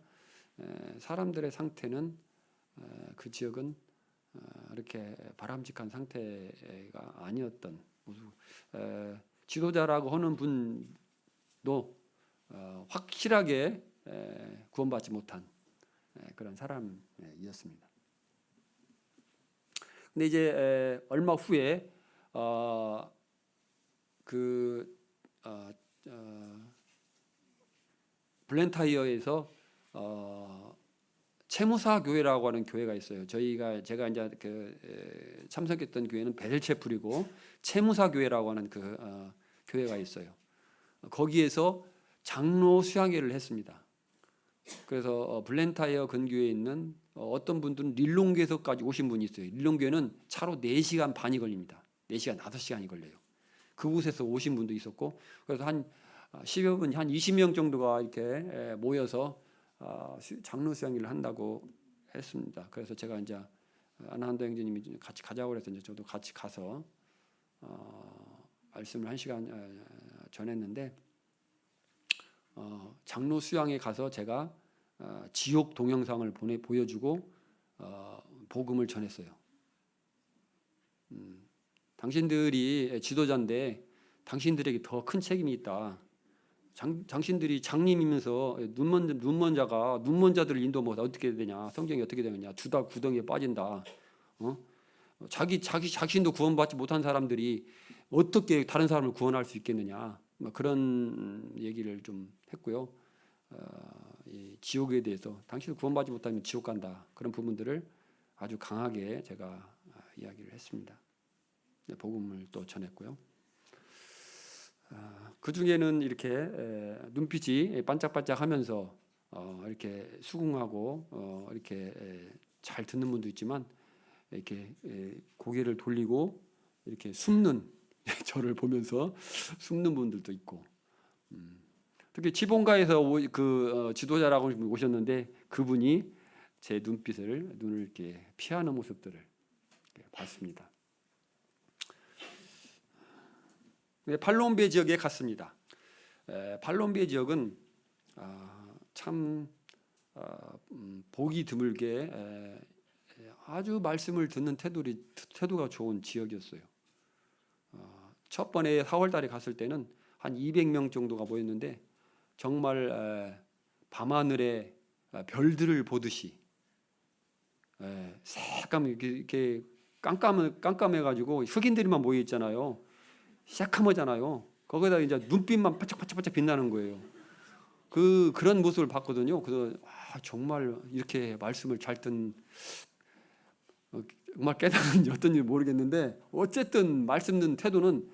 사람들의 상태는 그 지역은 이렇게 바람직한 상태가 아니었던, 지도자라고 하는 분도 확실하게 구원받지 못한 그런 사람이었습니다. 근데 이제 얼마 후에 블렌타이어에서 채무사 교회라고 하는 교회가 있어요. 제가 이제 참석했던 교회는 베델체풀이고 채무사 교회라고 하는 교회가 있어요. 거기에서 장로 수양회를 했습니다. 그래서 블렌타이어 근교에 있는 어떤 분들은 릴롱교에서까지 오신 분이 있어요. 릴롱교는 차로 4시간 반이 걸립니다. 4시간, 5시간이 걸려요. 그곳에서 오신 분도 있었고, 그래서 한 10여 분, 한 20명 정도가 이렇게 모여서 장로 수양회를 한다고 했습니다. 그래서 제가 이제 안한도 형제님이 같이 가자고 그래서 이제 저도 같이 가서 말씀을 1시간 전했는데, 장로 수양에 가서 제가 지옥 동영상을 보여주고 복음을 전했어요. 당신들이 지도자인데 당신들에게 더 큰 책임이 있다. 당신들이 장님이면서 눈먼 자들을 인도 못해 어떻게 되냐? 성경이 어떻게 되느냐? 주다 구덩이에 빠진다. 자신도 구원받지 못한 사람들이 어떻게 다른 사람을 구원할 수 있겠느냐? 그런 얘기를 좀 했고요. 이 지옥에 대해서 당신을 구원받지 못하면 지옥 간다. 그런 부분들을 아주 강하게 제가 이야기를 했습니다. 복음을 또 전했고요. 그 중에는 이렇게 눈빛이 반짝반짝하면서 이렇게 수긍하고 이렇게 잘 듣는 분도 있지만 이렇게 고개를 돌리고 이렇게 숨는 저를 보면서 숨는 분들도 있고, 특히 지본가에서 지도자라고 오셨는데 그분이 제 눈을 이렇게 피하는 모습들을 봤습니다. 팔롬베 지역에 갔습니다. 팔롬베 지역은 참 보기 드물게 아주 말씀을 듣는 태도가 좋은 지역이었어요. 첫 번에 4월 달에 갔을 때는 한 200명 정도가 모였는데 정말 밤하늘에 별들을 보듯이 새까맣게 이렇게 깜깜해가지고 흑인들만 모여 있잖아요. 새카매잖아요. 거기다 이제 눈빛만 반짝반짝 빛나는 거예요. 그런 모습을 봤거든요. 그래서 정말 이렇게 말씀을 잘 듣는, 정말 깨달은 어떤지 모르겠는데 어쨌든 말씀 듣는 태도는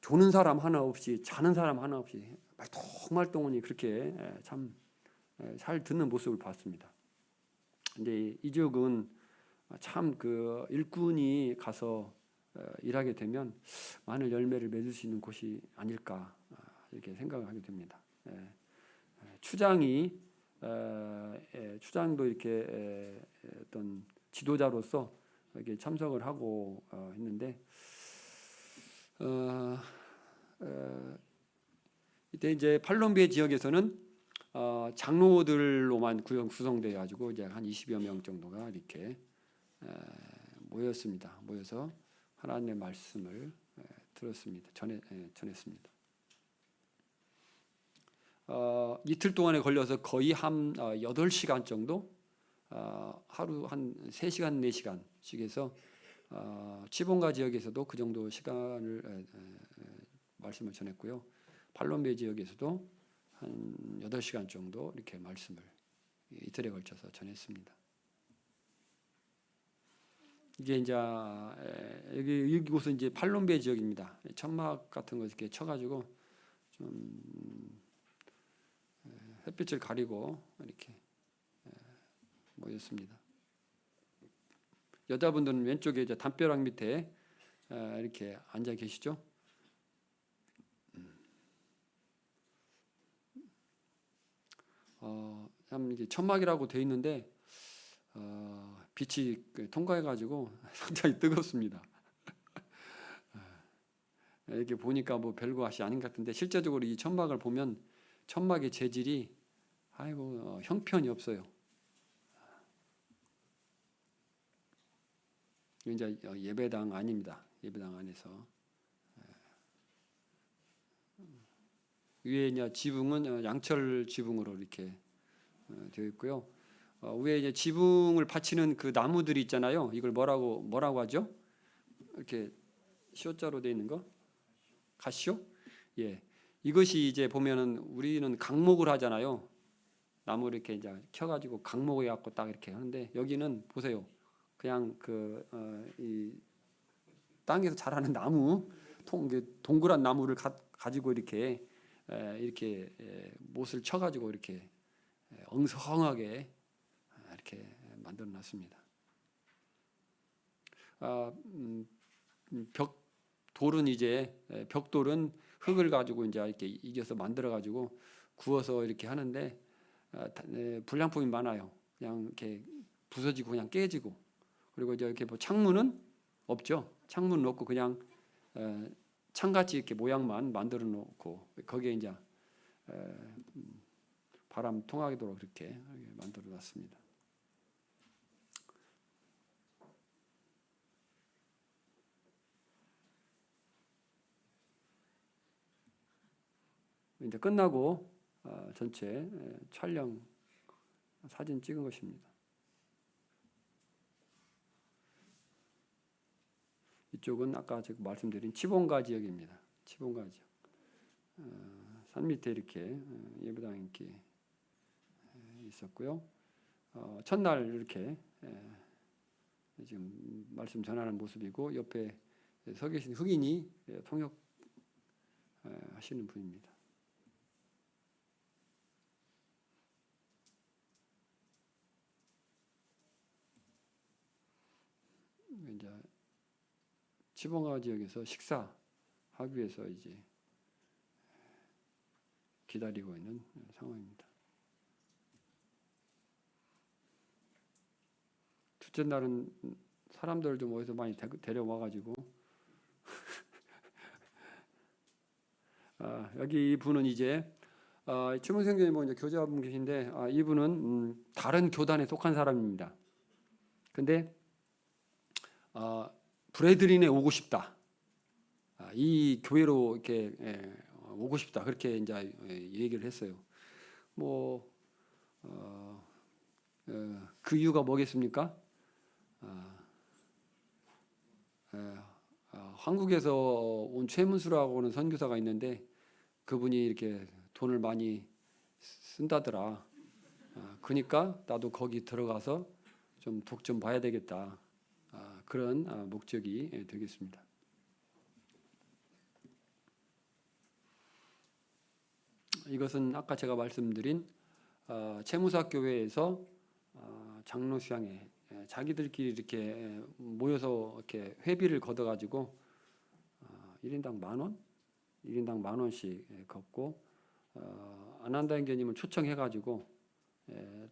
조는 사람 하나 없이 자는 사람 하나 없이 말똥말똥하니 그렇게 참 잘 듣는 모습을 봤습니다. 근데 이 지역은 참 일꾼이 가서 일하게 되면 많은 열매를 맺을 수 있는 곳이 아닐까 이렇게 생각을 하게 됩니다. 추장도 이렇게 어떤 지도자로서 이렇게 참석을 하고 했는데 이때 이제 팔롬베 지역에서는 장로들로만 구성되어 가지고 이제 한 20여 명 정도가 이렇게 모였습니다. 모여서 하나님의 말씀을 들었습니다. 전했습니다. 이틀 동안에 걸려서 거의 한 8시간 정도, 하루 한 3시간, 4시간씩 해서 치본가 지역에서도 그 정도 시간을 말씀을 전했고요. 팔롬베 지역에서도 한 8시간 정도 이렇게 말씀을 이틀에 걸쳐서 전했습니다. 이게 이제 이곳은 이제 팔롬베 지역입니다. 천막 같은 거 이렇게 쳐가지고 좀 햇빛을 가리고 이렇게 모였습니다. 여자분들은 왼쪽에 이제 담벼락 밑에 이렇게 앉아 계시죠. 참 이게 천막이라고 되어 있는데 빛이 통과해가지고 상당히 뜨겁습니다. 이렇게 보니까 뭐 별거 것이 아닌 것 같은데 실제적으로 이 천막을 보면 천막의 재질이 아이고 형편이 없어요. 이제 예배당 아닙니다. 예배당 안에서 위에 이제 지붕은 양철 지붕으로 이렇게 되어 있고요. 위에 이제 지붕을 받치는 그 나무들이 있잖아요. 이걸 뭐라고 하죠? 이렇게 시옷자로 되어 있는 거? 가시오? 예. 이것이 이제 보면은 우리는 강목을 하잖아요. 나무를 이렇게 이제 켜가지고 강목에 갖고 딱 이렇게 하는데 여기는 보세요. 그냥 이 땅에서 자라는 나무, 동그란 나무를 가지고 이렇게 못을 쳐가지고 이렇게 엉성하게 이렇게 만들어놨습니다. 벽돌은 흙을 가지고 이제 이렇게 이겨서 만들어가지고 구워서 이렇게 하는데 불량품이 많아요. 그냥 이렇게 부서지고 그냥 깨지고 그리고 이제 이렇게 뭐 창문은 없죠. 창문은 없고 그냥 창같이 이렇게 모양만 만들어 놓고 거기에 이제 바람 통하도록 그렇게 만들어 놨습니다. 이제 끝나고 전체 촬영 사진 찍은 것입니다. 이쪽은 아까 제가 말씀드린 치본가 지역입니다. 치본가 지역. 산 밑에 이렇게 예배당이 이렇게 있었고요. 첫날 이렇게 지금 말씀 전하는 모습이고 옆에 서 계신 흑인이 통역 하시는 분입니다. 이제 치봉가 지역에서 식사하기 위해서 이제 기다리고 있는 상황입니다. 둘째 날은 사람들 좀 어디서 많이 데려와가지고 여기 이분은 이제 최문생 교님 이제 교자분 계신데 이분은 다른 교단에 속한 사람입니다. 근데 브레드린에 오고 싶다. 이 교회로 이렇게 오고 싶다. 그렇게 이제 얘기를 했어요. 그 이유가 뭐겠습니까? 한국에서 온 최문수라고 하는 선교사가 있는데 그분이 이렇게 돈을 많이 쓴다더라. 그러니까 나도 거기 들어가서 좀 독 좀 봐야 되겠다. 그런 목적이 되겠습니다. 이것은 아까 제가 말씀드린 채무사 교회에서 장로 수양회 자기들끼리 이렇게 모여서 이렇게 회비를 걷어가지고 1인당 10,000원, 1인당 10,000원씩 걷고 안한다 형제님을 초청해가지고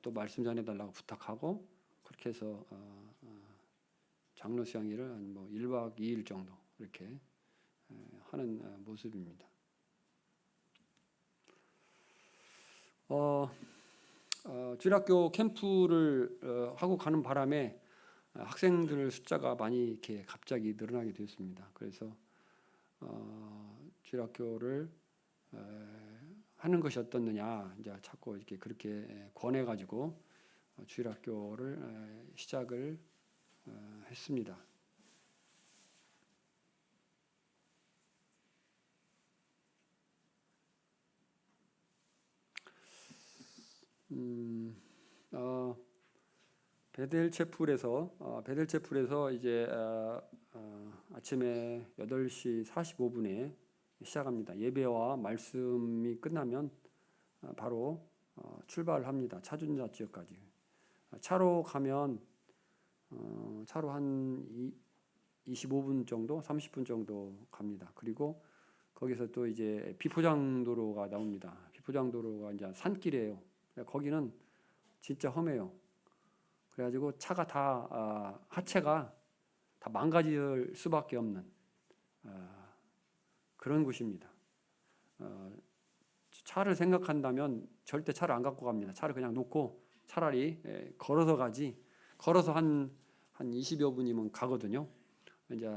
또 말씀 전해달라고 부탁하고 그렇게 해서 장로 수양회를 한 1박 2일 정도 이렇게 하는 모습입니다. 주일학교 캠프를 하고 가는 바람에 학생들 숫자가 많이 이렇게 갑자기 늘어나게 되었습니다. 그래서 주일학교를 하는 것이 어떻느냐 이제 자꾸 이렇게 그렇게 권해가지고 주일학교를 시작을 했습니다. 베델체풀에서 이제 아침에 8시 45분에 시작합니다. 예배와 말씀이 끝나면 바로 출발합니다. 차준자 지역까지. 차로 가면 차로 한 25분 정도, 30분 정도 갑니다. 그리고 거기서 또 이제 비포장도로가 나옵니다. 비포장도로가 이제 산길이에요. 거기는 진짜 험해요. 그래가지고 차가 다 하체가 다 망가질 수밖에 없는 그런 곳입니다. 차를 생각한다면 절대 차를 안 갖고 갑니다. 차를 그냥 놓고 차라리 걸어서 가지. 걸어서 한 20여 분이면 가거든요. 이제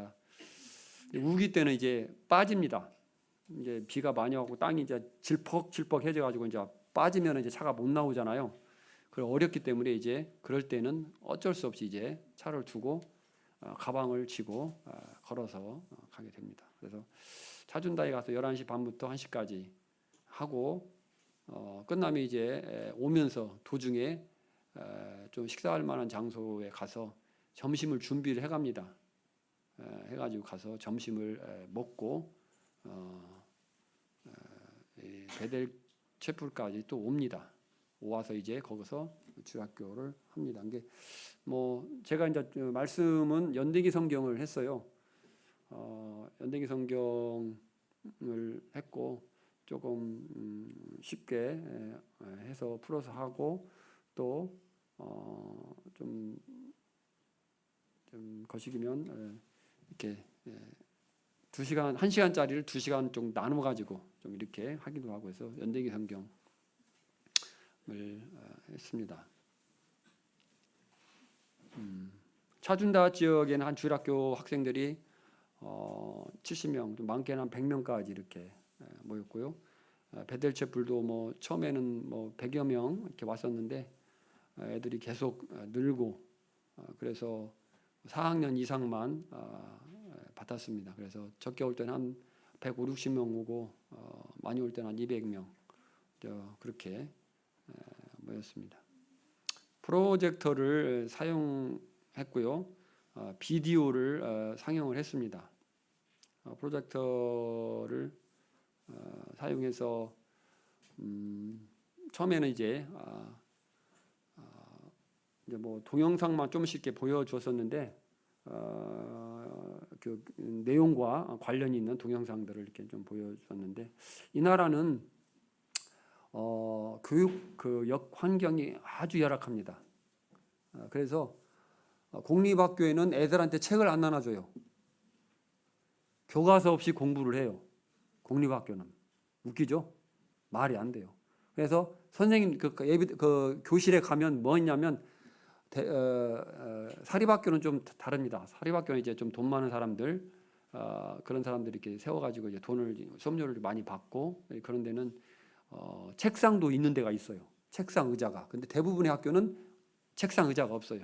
우기 때는 이제 빠집니다. 이제 비가 많이 오고 땅이 이제 질퍽질퍽해져 가지고 이제 빠지면 이제 차가 못 나오잖아요. 그걸 어렵기 때문에 이제 그럴 때는 어쩔 수 없이 이제 차를 두고 가방을 쥐고 걸어서 가게 됩니다. 그래서 차준다에 가서 11시 반부터 1시까지 하고 끝나면 이제 오면서 도중에 좀 식사할 만한 장소에 가서 점심을 준비를 해갑니다. 해가지고 가서 점심을 먹고 베델 체풀까지 또 옵니다. 와서 이제 거기서 주학교를 합니다. 이게 뭐 제가 이제 말씀은 연대기 성경을 했어요. 연대기 성경을 했고 조금 쉽게 해서 풀어서 하고 또 좀 거시기면 이렇게 2시간, 1시간짜리를 2시간 좀 나눠 가지고 좀 이렇게 하기도 하고 해서 연대기 성경을 했습니다. 차준다 지역에는 한 주일학교 학생들이 70명, 좀 많게는 한 100명까지 이렇게 모였고요. 베델체풀도 뭐 처음에는 뭐 100여 명 이렇게 왔었는데 애들이 계속 늘고 그래서 4학년 이상만 받았습니다. 그래서 적게 올 때는 한 150, 60명 오고 많이 올 때는 한 200명 그렇게 모였습니다. 프로젝터를 사용했고요. 비디오를 상영을 했습니다. 프로젝터를 사용해서 처음에는 이제 뭐 동영상만 조금씩 이렇게 보여줬었는데 그 내용과 관련이 있는 동영상들을 이렇게 좀 보여줬는데 이 나라는 교육 그 역 환경이 아주 열악합니다. 그래서 공립학교에는 애들한테 책을 안 나눠줘요. 교과서 없이 공부를 해요. 공립학교는 웃기죠? 말이 안 돼요. 그래서 선생님 그 교실에 가면 뭐 있냐면 사립학교는 좀 다릅니다. 사립학교는 이제 좀 돈 많은 사람들 그런 사람들이 이렇게 세워가지고 이제 수업료를 많이 받고 그런 데는 책상도 있는 데가 있어요. 책상 의자가. 근데 대부분의 학교는 책상 의자가 없어요.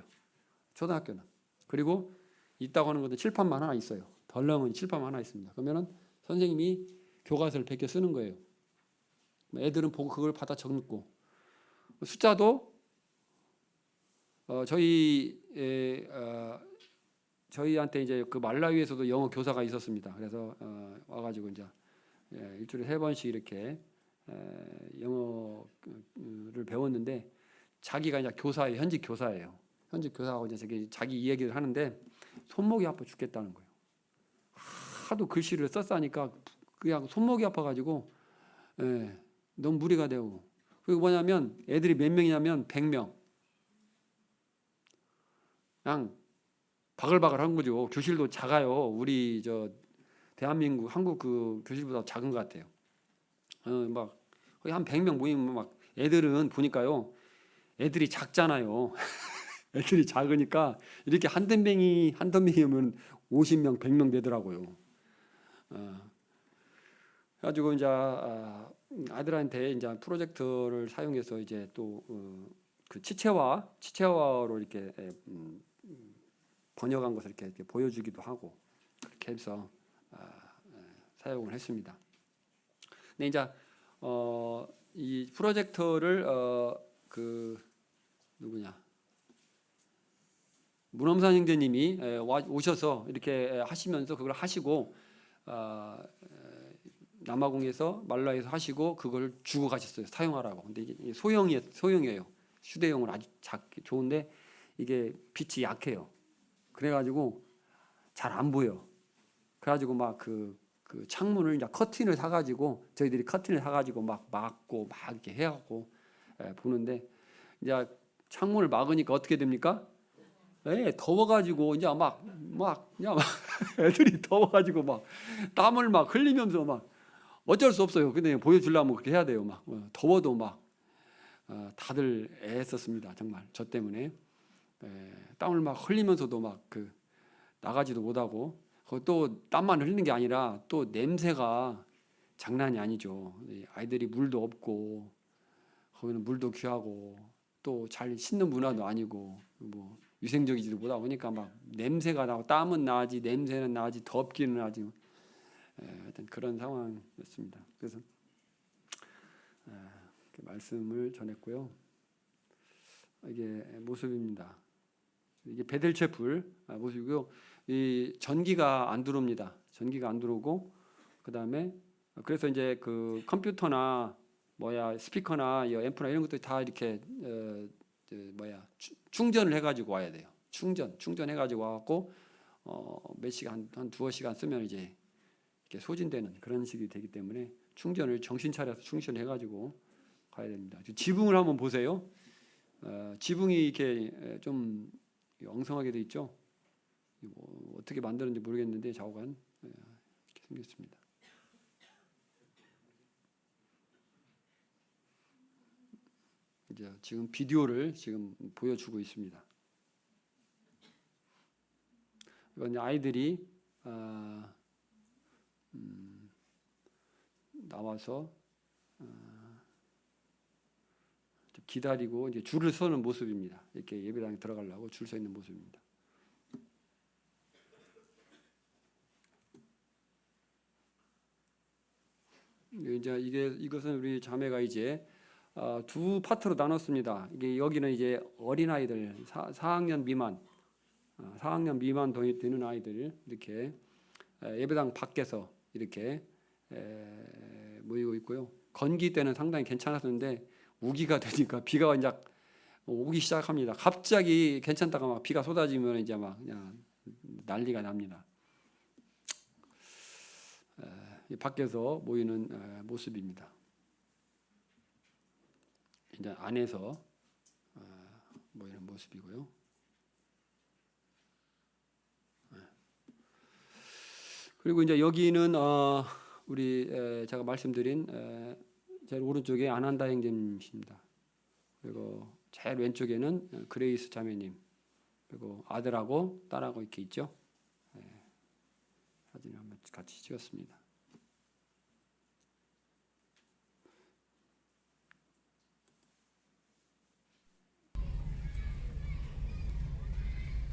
초등학교는. 그리고 있다고 하는 것은 칠판만 하나 있어요. 덜렁은 칠판만 하나 있습니다. 그러면은 선생님이 교과서를 베껴 쓰는 거예요. 애들은 보고 그걸 받아 적고 숫자도 저희한테 이제 그 말라위에서도 영어 교사가 있었습니다. 그래서 와가지고 이제 일주일에 3번씩 이렇게 영어를 배웠는데 자기가 이제 교사예요. 현직 교사예요. 현직 교사하고 이제 자기 이야기를 하는데 손목이 아파 죽겠다는 거예요. 하도 글씨를 썼으니까 그냥 손목이 아파가지고 너무 무리가 되고 그리고 뭐냐면 애들이 몇 명이냐면 100명. 그냥 바글바글한 거죠. 교실도 작아요. 우리 대한민국 한국 그 교실보다 작은 것 같아요. 막 거의 한 100명 모이면 막 애들은 보니까요. 애들이 작잖아요. 애들이 작으니까 이렇게 한 덤뱅이면 50명, 100명 되더라고요. 그래가지고 이제 아들한테 이제 프로젝터를 사용해서 이제 또 그 치체화로 이렇게 번역한 것을 이렇게 보여주기도 하고 그렇게 해서 사용을 했습니다. 근데 이제 이 프로젝터를 그 누구냐 문엄산 형제님이 오셔서 이렇게 하시면서 그걸 하시고 남아공에서 말라에서 하시고 그걸 주고 가셨어요. 사용하라고. 근데 이게 소형이에요. 휴대용으로 아주 좋은데 이게 빛이 약해요. 그래가지고 잘 안 보여. 그래가지고 막 그 창문을 이제 커튼을 사가지고 저희들이 커튼을 사가지고 막 막고 막 이렇게 해갖고 보는데 이제 창문을 막으니까 어떻게 됩니까? 더워가지고 이제 막 그냥 막 애들이 더워가지고 막 땀을 막 흘리면서 막 어쩔 수 없어요. 근데 보여주려면 그렇게 해야 돼요. 막 더워도 막 다들 애썼습니다. 정말 저 때문에 땀을 막 흘리면서도 막 나가지도 못하고 또 땀만 흘리는 게 아니라 또 냄새가 장난이 아니죠. 아이들이 물도 없고 거기는 물도 귀하고 또 잘 씻는 문화도 아니고 뭐 위생적이지도 못하고 보니까 막 냄새가 나고 땀은 나지 냄새는 나지 덥기는 나지 하여튼 그런 상황이었습니다. 그래서 말씀을 전했고요. 이게 모습입니다. 이게 베델체풀 모습이고요. 이 전기가 안 들어옵니다. 전기가 안 들어오고 그다음에 그래서 이제 그 컴퓨터나 스피커나 앰프나 이런 것들이 다 이렇게 충전을 해가지고 와야 돼요. 충전해가지고 와갖고 몇 시간 한 두어 시간 쓰면 이제 이렇게 소진되는 그런 식이 되기 때문에 충전을 정신 차려서 충전해가지고 가야 됩니다. 지붕을 한번 보세요. 지붕이 이렇게 좀 엉성하게 돼 있죠. 어떻게 만드는지 모르겠는데 좌우간 이렇게 생겼습니다. 이제 지금 비디오를 지금 보여주고 있습니다. 이건 아이들이 나와서 기다리고 이제 줄을 서는 모습입니다. 이렇게 예배당에 들어가려고 줄 서 있는 모습입니다. 이제 이것은 우리 자매가 이제 두 파트로 나눴습니다. 이게 여기는 이제 어린 아이들 4학년 미만, 4학년 미만 되는 아이들 이렇게 예배당 밖에서 이렇게 모이고 있고요. 건기 때는 상당히 괜찮았는데 우기가 되니까 비가 이제 오기 시작합니다. 갑자기 괜찮다가 막 비가 쏟아지면 이제 막 그냥 난리가 납니다. 밖에서 모이는 모습입니다. 이제 안에서 모이는 모습이고요. 그리고 이제 여기는 우리 제가 말씀드린 제일 오른쪽에 아난다 형제님이십니다. 그리고 제일 왼쪽에는 그레이스 자매님, 그리고 아들하고 딸하고 이렇게 있죠. 사진을 한번 같이 찍었습니다.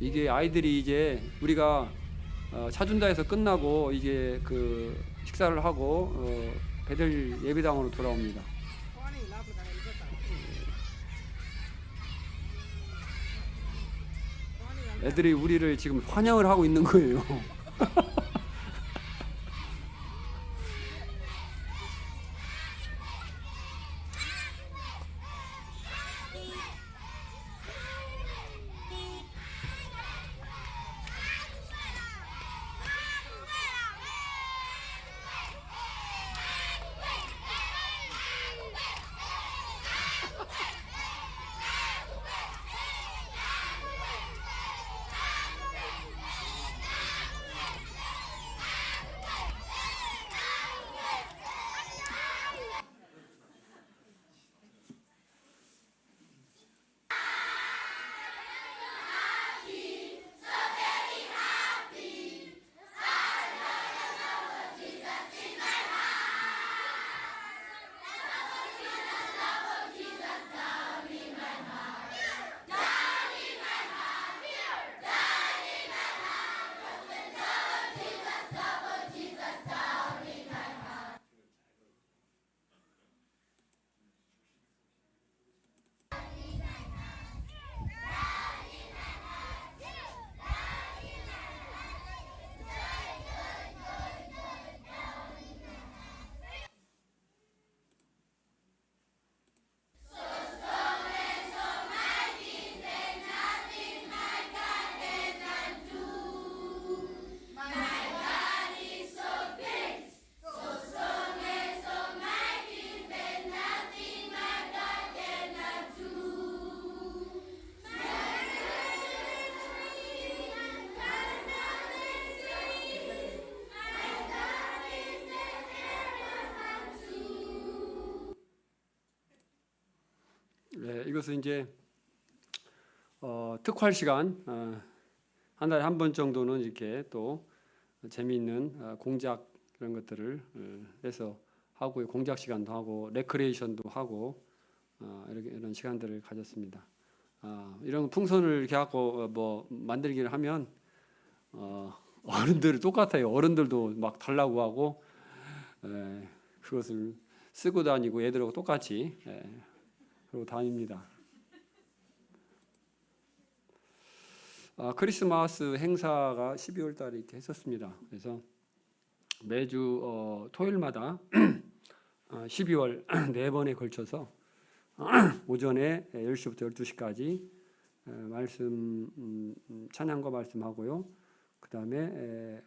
이게 아이들이 이제 우리가 차준다에서 끝나고 이제 그 식사를 하고 베델 예배당으로 돌아옵니다. 애들이 우리를 지금 환영을 하고 있는 거예요. 네, 이것은 이제 특활 시간 한 달에 한 번 정도는 이렇게 또 재미있는 공작 이런 것들을 해서 하고 공작 시간도 하고 레크레이션도 하고 이렇게 이런 시간들을 가졌습니다. 이런 풍선을 이렇게 하고 뭐 만들기를 하면 어른들이 똑같아요. 어른들도 막 달라고 하고 그것을 쓰고 다니고 애들하고 똑같이 그러고 다닙니다. 크리스마스 행사가 12월 달에 이렇게 했었습니다. 그래서 매주 토요일마다 12월 4번에 걸쳐서 오전에 10시부터 12시까지 말씀 찬양과 말씀하고요. 그 다음에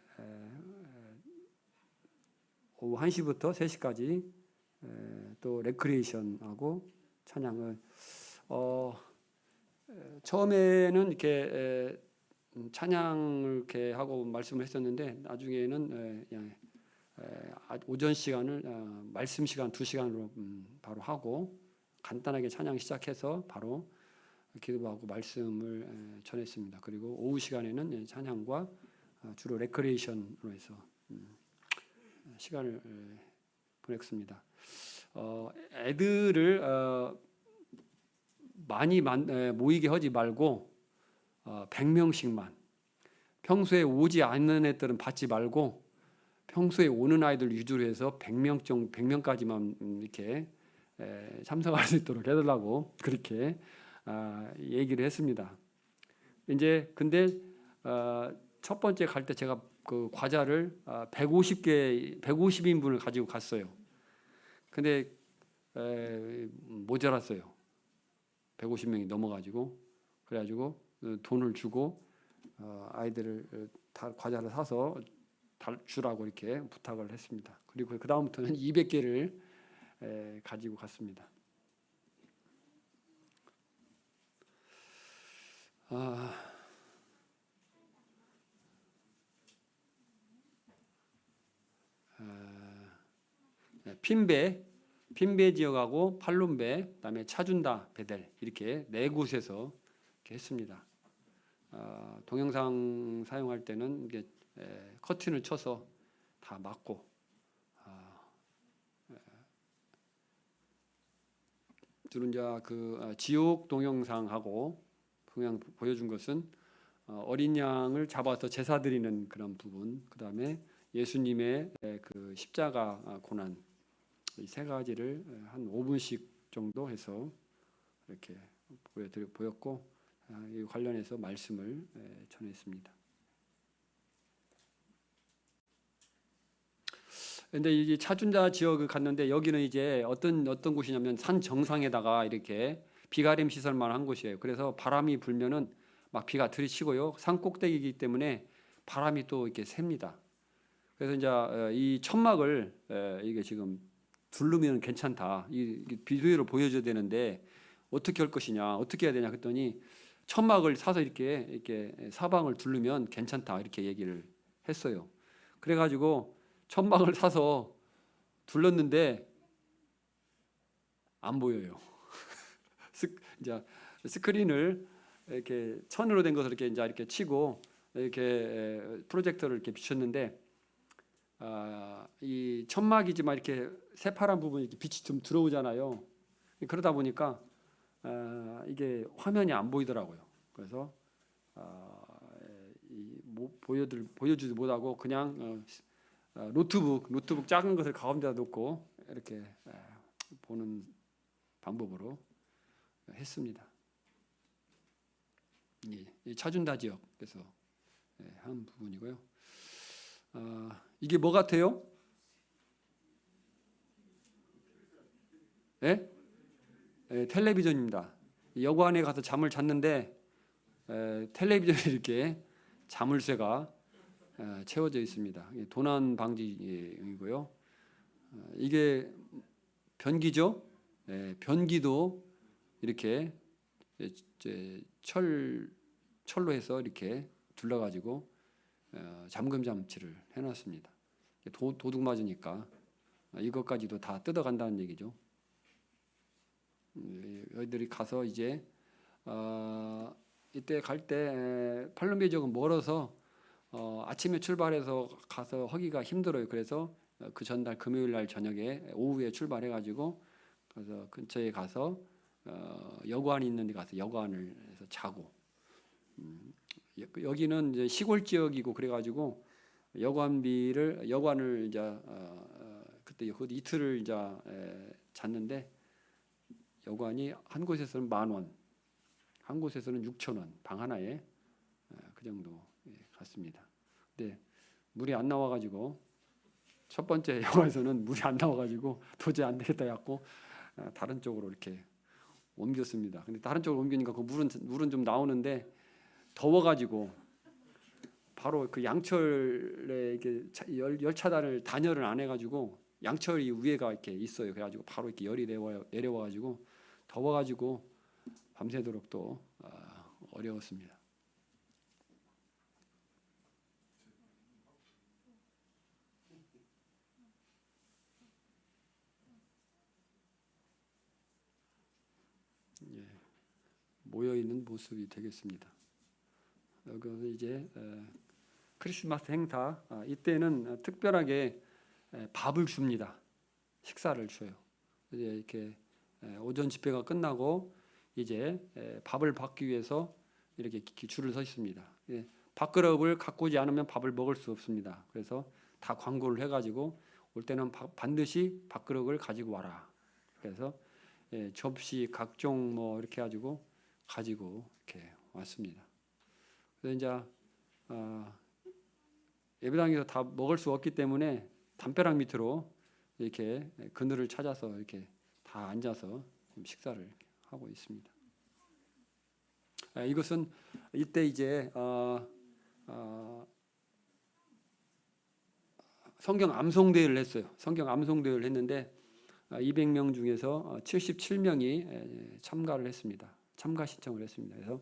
오후 1시부터 3시까지 또 레크리에이션하고 찬양을 처음에는 이렇게 찬양을 이렇게 하고 말씀을 했었는데 나중에는 오전 시간을 말씀 시간 2시간으로 바로 하고 간단하게 찬양 시작해서 바로 기도하고 말씀을 전했습니다. 그리고 오후 시간에는 찬양과 주로 레크레이션으로 해서 시간을 보냈습니다. 애들을 많이 모이게 하지 말고 100명씩만 평소에 오지 않는 애들은 받지 말고 평소에 오는 아이들 위주로 해서 100명까지만 이렇게 참석할 수 있도록 해달라고 그렇게 얘기를 했습니다. 이제 근데 첫 번째 갈 때 제가 그 과자를 150인분을 가지고 갔어요. 근데 모자랐어요. 150명이 넘어가지고 그래가지고 돈을 주고 아이들을 다 과자를 사서 주라고 이렇게 부탁을 했습니다. 그리고 그 다음부터는 200개를 가지고 갔습니다. 핀베 지역하고 팔룸베, 그다음에 차준다, 베델 이렇게 네 곳에서 이렇게 했습니다. 동영상 사용할 때는 이게 커튼을 쳐서 다 막고 주로 이제 그 지옥 동영상하고 그냥 보여준 것은 어린 양을 잡아서 제사 드리는 그런 부분, 그 다음에 예수님의 그 십자가 고난 이 세 가지를 한 5분씩 정도 해서 이렇게 보였고 이 관련해서 말씀을 전했습니다. 근데 이제 차준자 지역을 갔는데 여기는 이제 어떤 곳이냐면 산 정상에다가 이렇게 비가림 시설만 한 곳이에요. 그래서 바람이 불면은 막 비가 들이치고요. 산 꼭대기이기 때문에 바람이 또 이렇게 셉니다. 그래서 이제 이 천막을 이게 지금 두르면 괜찮다. 이 비디오로 보여줘야 되는데 어떻게 할 것이냐, 어떻게 해야 되냐 그랬더니 천막을 사서 이렇게 사방을 두르면 괜찮다 이렇게 얘기를 했어요. 그래가지고 천막을 사서 둘렀는데 안 보여요. 이제 스크린을 이렇게 천으로 된 것을 이렇게 치고 이렇게 프로젝터를 이렇게 비췄는데 이 천막이지만 이렇게 새파란 부분이 이렇게 빛이 좀 들어오잖아요. 그러다 보니까 이게 화면이 안 보이더라고요. 그래서 보여주지 못하고 그냥 노트북 작은 것을 가운데다 놓고 이렇게 보는 방법으로 했습니다. 이 차준다 지역에서 한 부분이고요. 이게 뭐 같아요? 네? 텔레비전입니다. 여관에 가서 잠을 잤는데 텔레비전에 이렇게 자물쇠가 채워져 있습니다. 도난 방지용이고요. 이게 변기죠. 변기도 이렇게 철로 해서 이렇게 둘러가지고 잠금 장치를 해놨습니다. 도둑 맞으니까 이것까지도 다 뜯어간다는 얘기죠. 저희들이 가서 이제 이때 갈 때 팔룸비 지역은 멀어서 아침에 출발해서 가서 하기가 힘들어요. 그래서 그 전날 금요일 날 저녁에 오후에 출발해 가지고 그래서 근처에 가서 여관이 있는 데 가서 여관을 해서 자고 여기는 이제 시골 지역이고 그래 가지고 여관을 이제 그때 그 이틀을 이제 잤는데 여관이 한 곳에서는 10,000원, 한 곳에서는 6,000원 방 하나에 그 정도 갔습니다. 근데 물이 안 나와가지고 첫 번째 여관에서는 물이 안 나와가지고 도저히 안 되겠다 해갖고 다른 쪽으로 이렇게 옮겼습니다. 근데 다른 쪽으로 옮기니까 그 물은 좀 나오는데 더워가지고 바로 그 양철에 이렇게 열 차단을 단열을 안 해가지고 양철이 위에가 이렇게 있어요. 그래가지고 바로 이렇게 열이 내려와가지고 더워가지고 밤새도록 또 어려웠습니다. 예, 모여 있는 모습이 되겠습니다. 그래서 이제 크리스마스 행사 이때는 특별하게 밥을 줍니다. 식사를 줘요. 이제 이렇게 오전 집회가 끝나고 이제 밥을 받기 위해서 이렇게 줄을 서 있습니다. 밥그릇을 갖고 오지 않으면 밥을 먹을 수 없습니다. 그래서 다 광고를 해가지고 올 때는 반드시 밥그릇을 가지고 와라. 그래서 접시 각종 뭐 이렇게 가지고 이렇게 왔습니다. 그래서 이제 예배당에서 다 먹을 수 없기 때문에 담벼락 밑으로 이렇게 그늘을 찾아서 이렇게 다 앉아서 식사를 하고 있습니다. 이것은 이때 이제 성경 암송대회를 했어요. 성경 암송대회를 했는데 200명 중에서 77명이 참가를 했습니다. 참가 신청을 했습니다. 그래서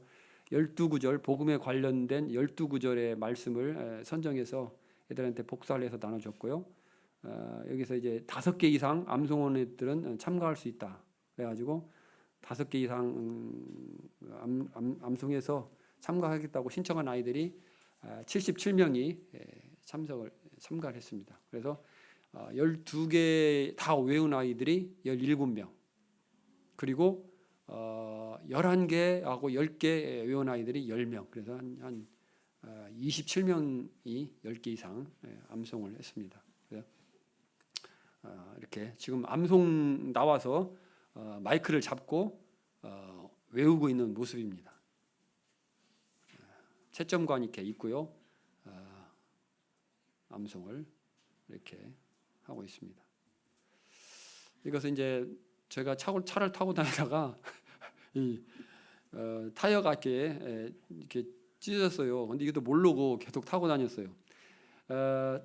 12구절 복음에 관련된 12구절의 말씀을 선정해서 애들한테 복사를 해서 나눠줬고요. 여기서 이제 5개 이상 암송원들은 참가할 수 있다. 그래가지고 5개 이상 암송해서 참가하겠다고 신청한 아이들이 77명이 참가를 했습니다. 그래서 12개 다 외운 아이들이 17명, 그리고 11개하고 10개 외운 아이들이 10명, 그래서 한 27명이 10개 이상 암송을 했습니다. 그래서 이렇게 지금 암송 나와서 마이크를 잡고 외우고 있는 모습입니다. 채점관 이렇게 있고요. 암송을 이렇게 하고 있습니다. 이것은 이제 제가 차를 타고 다니다가 타이어가 이렇게 찢어졌어요. 근데 이것도 모르고 계속 타고 다녔어요.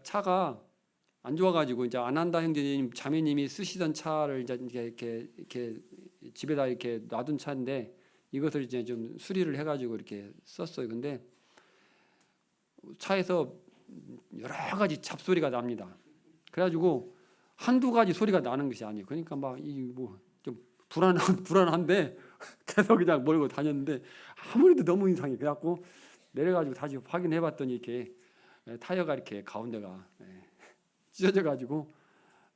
차가 안 좋아가지고 이제 안한다 형제님, 자매님이 쓰시던 차를 이제 이렇게 집에다 이렇게 놔둔 차인데 이것을 이제 좀 수리를 해가지고 이렇게 썼어요. 근데 차에서 여러 가지 잡소리가 납니다. 그래가지고 한두 가지 소리가 나는 것이 아니에요. 그러니까 막 좀 불안한데 계속 그냥 몰고 다녔는데 아무래도 너무 이상해. 그래갖고 내려가지고 다시 확인해봤더니 이렇게 타이어가 이렇게 가운데가 찢어져가지고,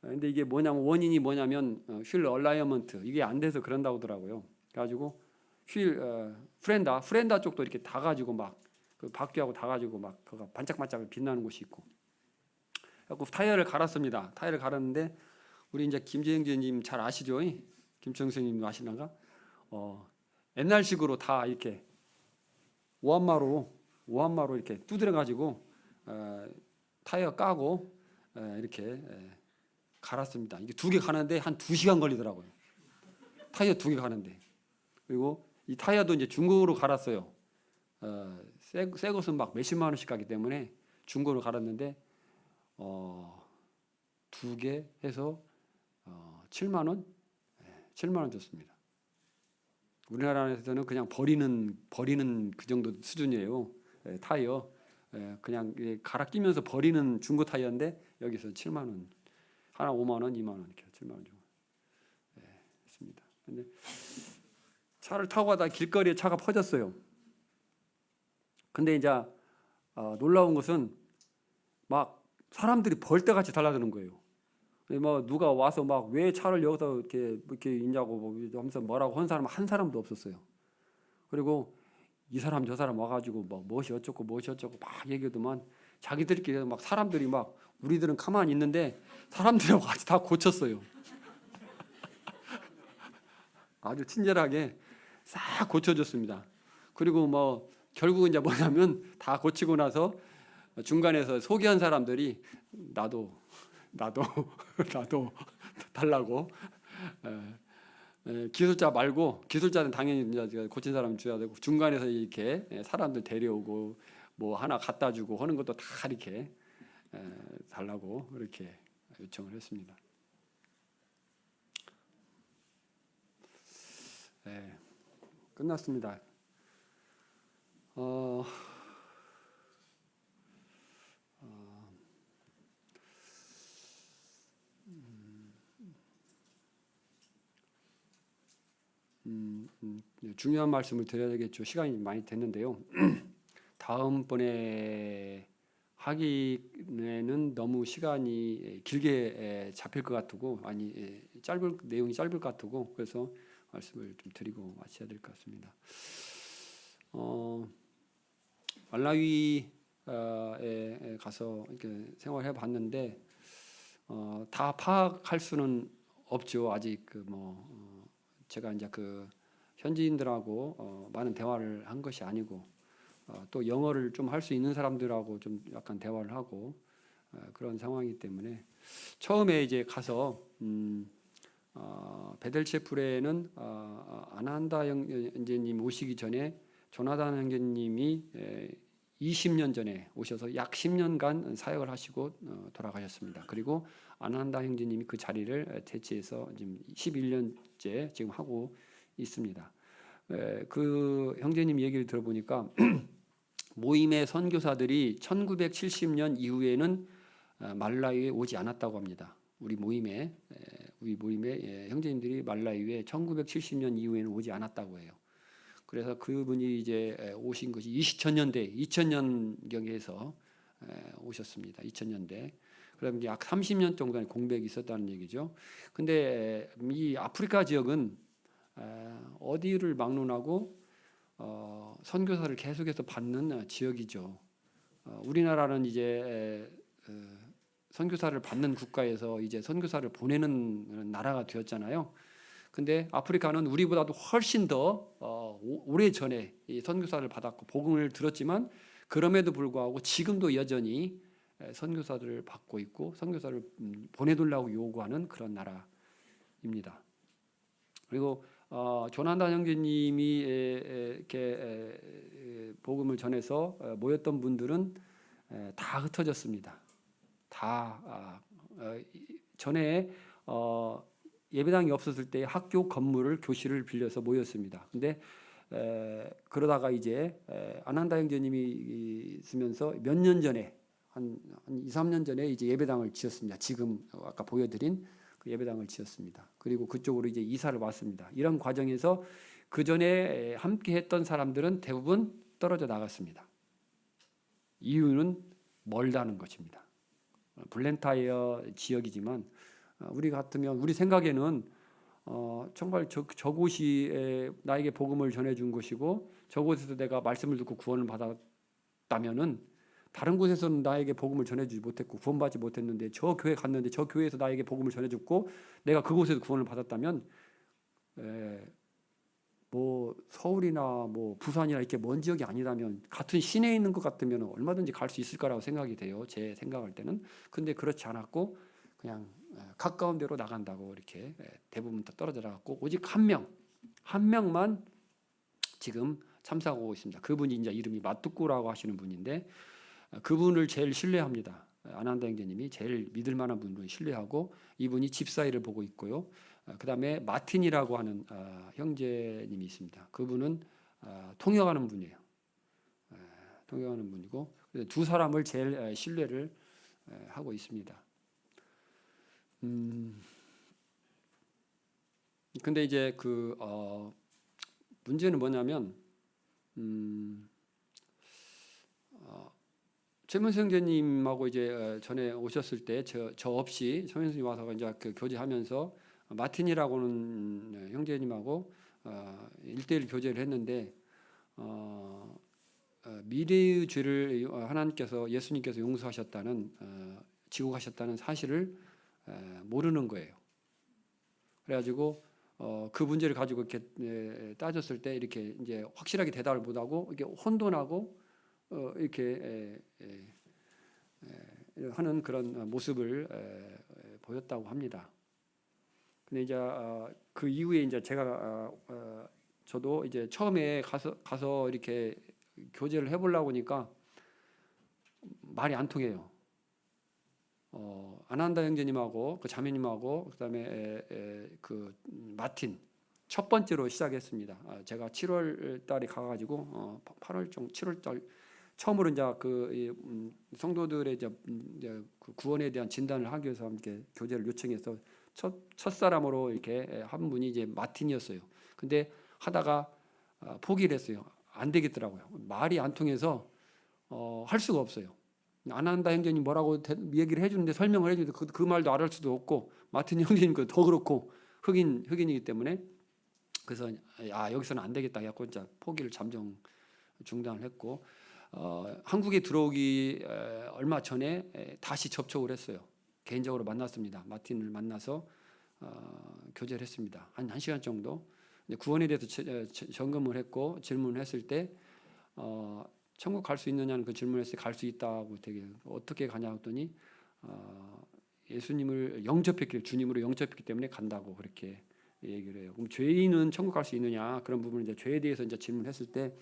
근데 이게 원인이 뭐냐면 휠 얼라이먼트 이게 안 돼서 그런다고 하더라고요. 그래가지고 프렌다 쪽도 이렇게 다 가지고 막 그 바퀴하고 다 가지고 막 그가 반짝반짝 빛나는 곳이 있고. 그래서 타이어를 갈았습니다. 타이어를 갈았는데 우리 이제 김재영님 잘 아시죠? 김청생님 아시나가? 옛날식으로 다 이렇게 오한마로 이렇게 두드려 가지고 타이어 까고 이렇게 갈았습니다. 이게 2개 가는데 한 2시간 걸리더라고요. 타이어 2개 가는데. 그리고 이 타이어도 이제 중고로 갈았어요. 새 것은 막 몇십만 원씩 가기 때문에 중고로 갈았는데 2개 해서 7만 원? 7만 원 줬습니다. 우리나라에서는 그냥 버리는 그 정도 수준이에요. 타이어 그냥 갈아 끼면서 버리는 중고 타이어인데 여기서 7만 원, 하나 5만 원, 2만 원 이렇게 7만 원 주고 했습니다. 근데 차를 타고 가다 길거리에 차가 퍼졌어요. 근데 이제 놀라운 것은 막 사람들이 벌떼같이 달라드는 거예요. 뭐 누가 와서 막 왜 차를 여기서 이렇게 있냐고 뭐 하면서 뭐라고 한 사람 한 사람도 없었어요. 그리고 이 사람 저 사람 와가지고 뭐 무엇이 어쩌고 막 얘기하더만 자기들끼리 막 사람들이 막 우리들은 가만히 있는데 사람들하고 같이 다 고쳤어요. 아주 친절하게 싹 고쳐줬습니다. 그리고 뭐 결국은 이제 뭐냐면 다 고치고 나서 중간에서 소개한 사람들이 나도 나도 달라고 기술자 말고 기술자는 당연히 이제 고친 사람 줘야 되고 중간에서 이렇게 사람들 데려오고 뭐 하나 갖다 주고 하는 것도 다 이렇게 달라고 이렇게 요청을 했습니다. 네, 끝났습니다. 중요한 말씀을 드려야 되겠죠. 시간이 많이 됐는데요. 다음번에 하기에는 너무 시간이 길게 잡힐 것 같고 내용이 짧을 것 같고 그래서 말씀을 좀 드리고 마쳐야 될 것 같습니다. 말라위에 가서 이렇게 생활해 봤는데 다 파악할 수는 없죠. 아직 제가 이제 현지인들하고 많은 대화를 한 것이 아니고 또 영어를 좀 할 수 있는 사람들하고 좀 약간 대화를 하고 그런 상황이기 때문에 처음에 이제 가서 베델체프레는 아난다 형제님 오시기 전에 조나단 형제님이 20년 전에 오셔서 약 10년간 사역을 하시고 돌아가셨습니다. 그리고 아난다 형제님이 그 자리를 대체해서 지금 11년째 지금 하고 있습니다. 그 형제님 얘기를 들어보니까 모임의 선교사들이 1970년 이후에는 말라위에 오지 않았다고 합니다. 우리 모임의 형제님들이 말라위에 1970년 이후에는 오지 않았다고 해요. 그래서 그분이 이제 오신 것이 2000년경에서 오셨습니다. 2000년대. 그럼 약 30년 정도의 공백이 있었다는 얘기죠. 근데 이 아프리카 지역은 어디를 막론하고 선교사를 계속해서 받는 지역이죠. 우리나라는 이제 선교사를 받는 국가에서 이제 선교사를 보내는 나라가 되었잖아요. 근데 아프리카는 우리보다도 훨씬 더 오래 전에 이 선교사를 받았고 복음을 들었지만 그럼에도 불구하고 지금도 여전히 선교사들을 받고 있고 선교사를 보내달라고 요구하는 그런 나라입니다. 그리고 조난단 형제님이 이렇게 복음을 전해서 모였던 분들은 다 흩어졌습니다. 다 전에 예배당이 없었을 때 학교 건물을 교실을 빌려서 모였습니다. 근데 그러다가 이제 아난다 형제님이 있으면서 몇 년 전에 한 2, 3년 전에 이제 예배당을 지었습니다. 지금 아까 보여드린 그 예배당을 지었습니다. 그리고 그쪽으로 이제 이사를 왔습니다. 이런 과정에서 그 전에 함께했던 사람들은 대부분 떨어져 나갔습니다. 이유는 멀다는 것입니다. 블렌타이어 지역이지만 우리 같으면 우리 생각에는 정말 저곳이 나에게 복음을 전해준 것이고 저곳에서 내가 말씀을 듣고 구원을 받았다면은 다른 곳에서는 나에게 복음을 전해주지 못했고 구원받지 못했는데 저 교회 갔는데 저 교회에서 나에게 복음을 전해줬고 내가 그곳에서 구원을 받았다면 뭐 서울이나 뭐 부산이나 이렇게 먼 지역이 아니라면 같은 시내에 있는 것 같으면 얼마든지 갈 수 있을 거라고 생각이 돼요. 제 생각할 때는. 근데 그렇지 않았고 그냥 가까운 데로 나간다고 이렇게 대부분 다 떨어져 나갔고 오직 한 명만 지금 참석하고 있습니다. 그분이 이제 이름이 마뚜꾸라고 하시는 분인데 그분을 제일 신뢰합니다. 아난다 형제님이 제일 믿을 만한 분을 신뢰하고 이분이 집사일을 보고 있고요. 그 다음에 마틴이라고 하는 형제님이 있습니다. 그분은 통역하는 분이에요. 통역하는 분이고 두 사람을 제일 신뢰를 하고 있습니다. 근데 이제 문제는 뭐냐면 최문수 형제님하고 이제 전에 오셨을 때 저 없이 최문수 형님 와서 이제 그 교제하면서 마틴이라고는 형제님하고 1대1 교제를 했는데 미래의 죄를 하나님께서 예수님께서 용서하셨다는 지고 가셨다는 사실을 모르는 거예요. 그래가지고 그 문제를 가지고 이렇게 따졌을 때 이렇게 이제 확실하게 대답을 못하고 이렇게 혼돈하고 이렇게 하는 그런 모습을 보였다고 합니다. 근데 이제 그 이후에 이제 제가 저도 이제 처음에 가서 이렇게 교제를 해보려고 하니까 말이 안 통해요. 아난다 형제님하고 그 자매님하고 그다음에 그 마틴 첫 번째로 시작했습니다. 제가 7월 달에 가가지고 8월 중 7월 달 처음으로 이제 그 성도들의 이제 그 구원에 대한 진단을 하기 위해서 함께 교제를 요청해서 첫 사람으로 이렇게 한 분이 이제 마틴이었어요. 근데 하다가 포기를 했어요. 안 되겠더라고요. 말이 안 통해서 할 수가 없어요. 아난다 형제님 뭐라고 얘기를 해주는데 설명을 해주는데 그 말도 알을 수도 없고 마틴 형제님 더 그렇고 흑인이기 때문에 그래서 여기서는 안 되겠다 해갖고 이제 포기를 잠정 중단을 했고 한국에 들어오기 얼마 전에 다시 접촉을 했어요. 개인적으로 만났습니다. 마틴을 만나서 교제를 했습니다. 한 시간 정도. 구원에 대해서 점검을 했고 질문을 했을 때 천국 갈 수 있느냐는 그 질문했을 때 갈 수 있다고 되게 어떻게 가냐 했더니 예수님을 영접했기 주님으로 영접했기 때문에 간다고 그렇게 얘기를 해요. 그럼 죄인은 천국 갈 수 있느냐 그런 부분을 이제 죄에 대해서 이제 질문했을 때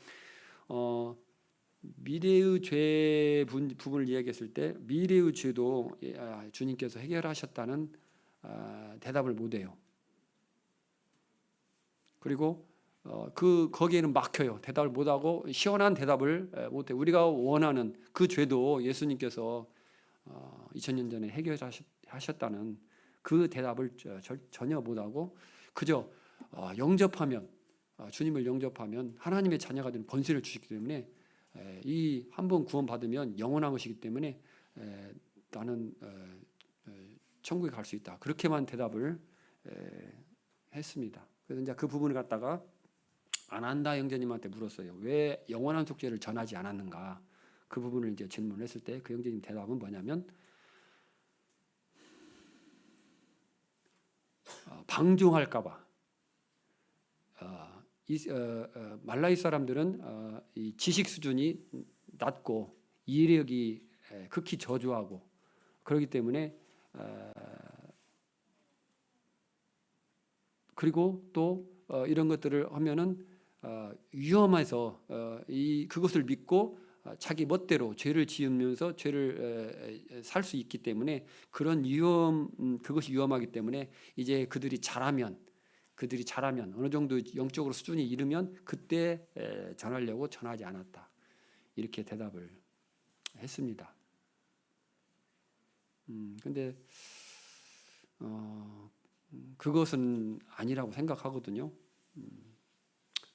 미래의 죄 부분을 이야기했을 때 미래의 죄도 주님께서 해결하셨다는 대답을 못해요. 그리고 거기에는 막혀요. 대답을 못하고 시원한 대답을 못해. 우리가 원하는 그 죄도 예수님께서 2000년 전에 해결하셨다는 그 대답을 전혀 못하고 그저 영접하면 주님을 영접하면 하나님의 자녀가 되는 번세를 주시기 때문에 이 한 번 구원받으면 영원한 것이기 때문에 나는 천국에 갈 수 있다. 그렇게만 대답을 했습니다. 그래서 이제 그 부분을 갖다가 아난다 형제님한테 물었어요. 왜 영원한 속죄를 전하지 않았는가? 그 부분을 이제 질문을 했을 때 그 형제님 대답은 뭐냐면 방종할까봐. 말라위 사람들은 이 지식 수준이 낮고 이력이 극히 저조하고 그렇기 때문에 그리고 또 이런 것들을 하면은 위험해서 그것을 믿고 자기 멋대로 죄를 지으면서 죄를 살 수 있기 때문에 그런 그것이 위험하기 때문에 이제 그들이 자라면 어느 정도 영적으로 수준이 이르면 그때 전하려고 전하지 않았다. 이렇게 대답을 했습니다. 근데 그것은 아니라고 생각하거든요.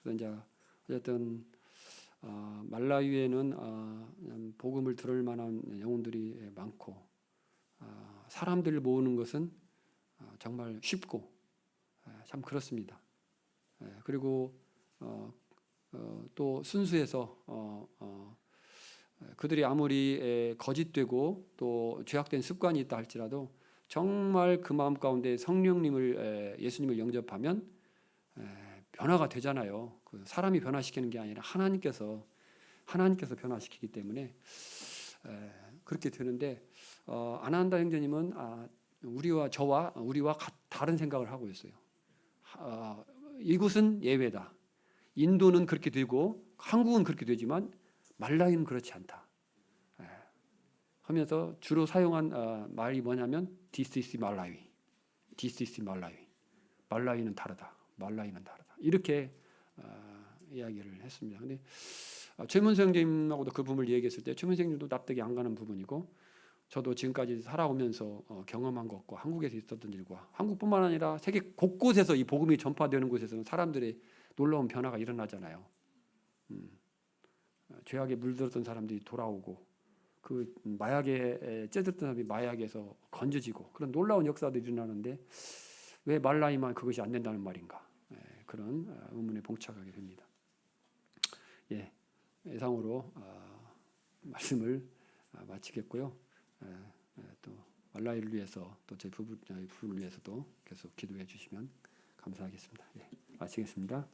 그래서 이제 어쨌든 말라위에는 복음을 들을 만한 영혼들이 많고 사람들을 모으는 것은 정말 쉽고 참 그렇습니다. 그리고 또 순수해서 그들이 아무리 거짓되고 또 죄악된 습관이 있다 할지라도 정말 그 마음 가운데 성령님을 예수님을 영접하면 변화가 되잖아요. 그 사람이 변화시키는 게 아니라 하나님께서 변화시키기 때문에 그렇게 되는데 아난다 형제님은 우리와 다른 생각을 하고 있어요. 이곳은 예외다. 인도는 그렇게 되고 한국은 그렇게 되지만 말라위는 그렇지 않다. 하면서 주로 사용한 말이 뭐냐면 This is 말라위. This is 말라위. 말라위는 다르다. 이렇게 이야기를 했습니다. 근데 최문수 형제님하고도 그 부분을 얘기했을 때 최문수 형님도 납득이 안 가는 부분이고 저도 지금까지 살아오면서 경험한 것과 한국에서 있었던 일과 한국뿐만 아니라 세계 곳곳에서 이 복음이 전파되는 곳에서는 사람들의 놀라운 변화가 일어나잖아요. 죄악에 물들었던 사람들이 돌아오고 그 마약에 찌들었던 사람이 마약에서 건져지고 그런 놀라운 역사들이 일어나는데 왜 말라이만 그것이 안 된다는 말인가? 그런 의문에 봉착하게 됩니다. 예, 이상으로 말씀을 마치겠고요. 또 말라이를 위해서 또 제 부부를 위해서도 계속 기도해 주시면 감사하겠습니다. 예, 마치겠습니다.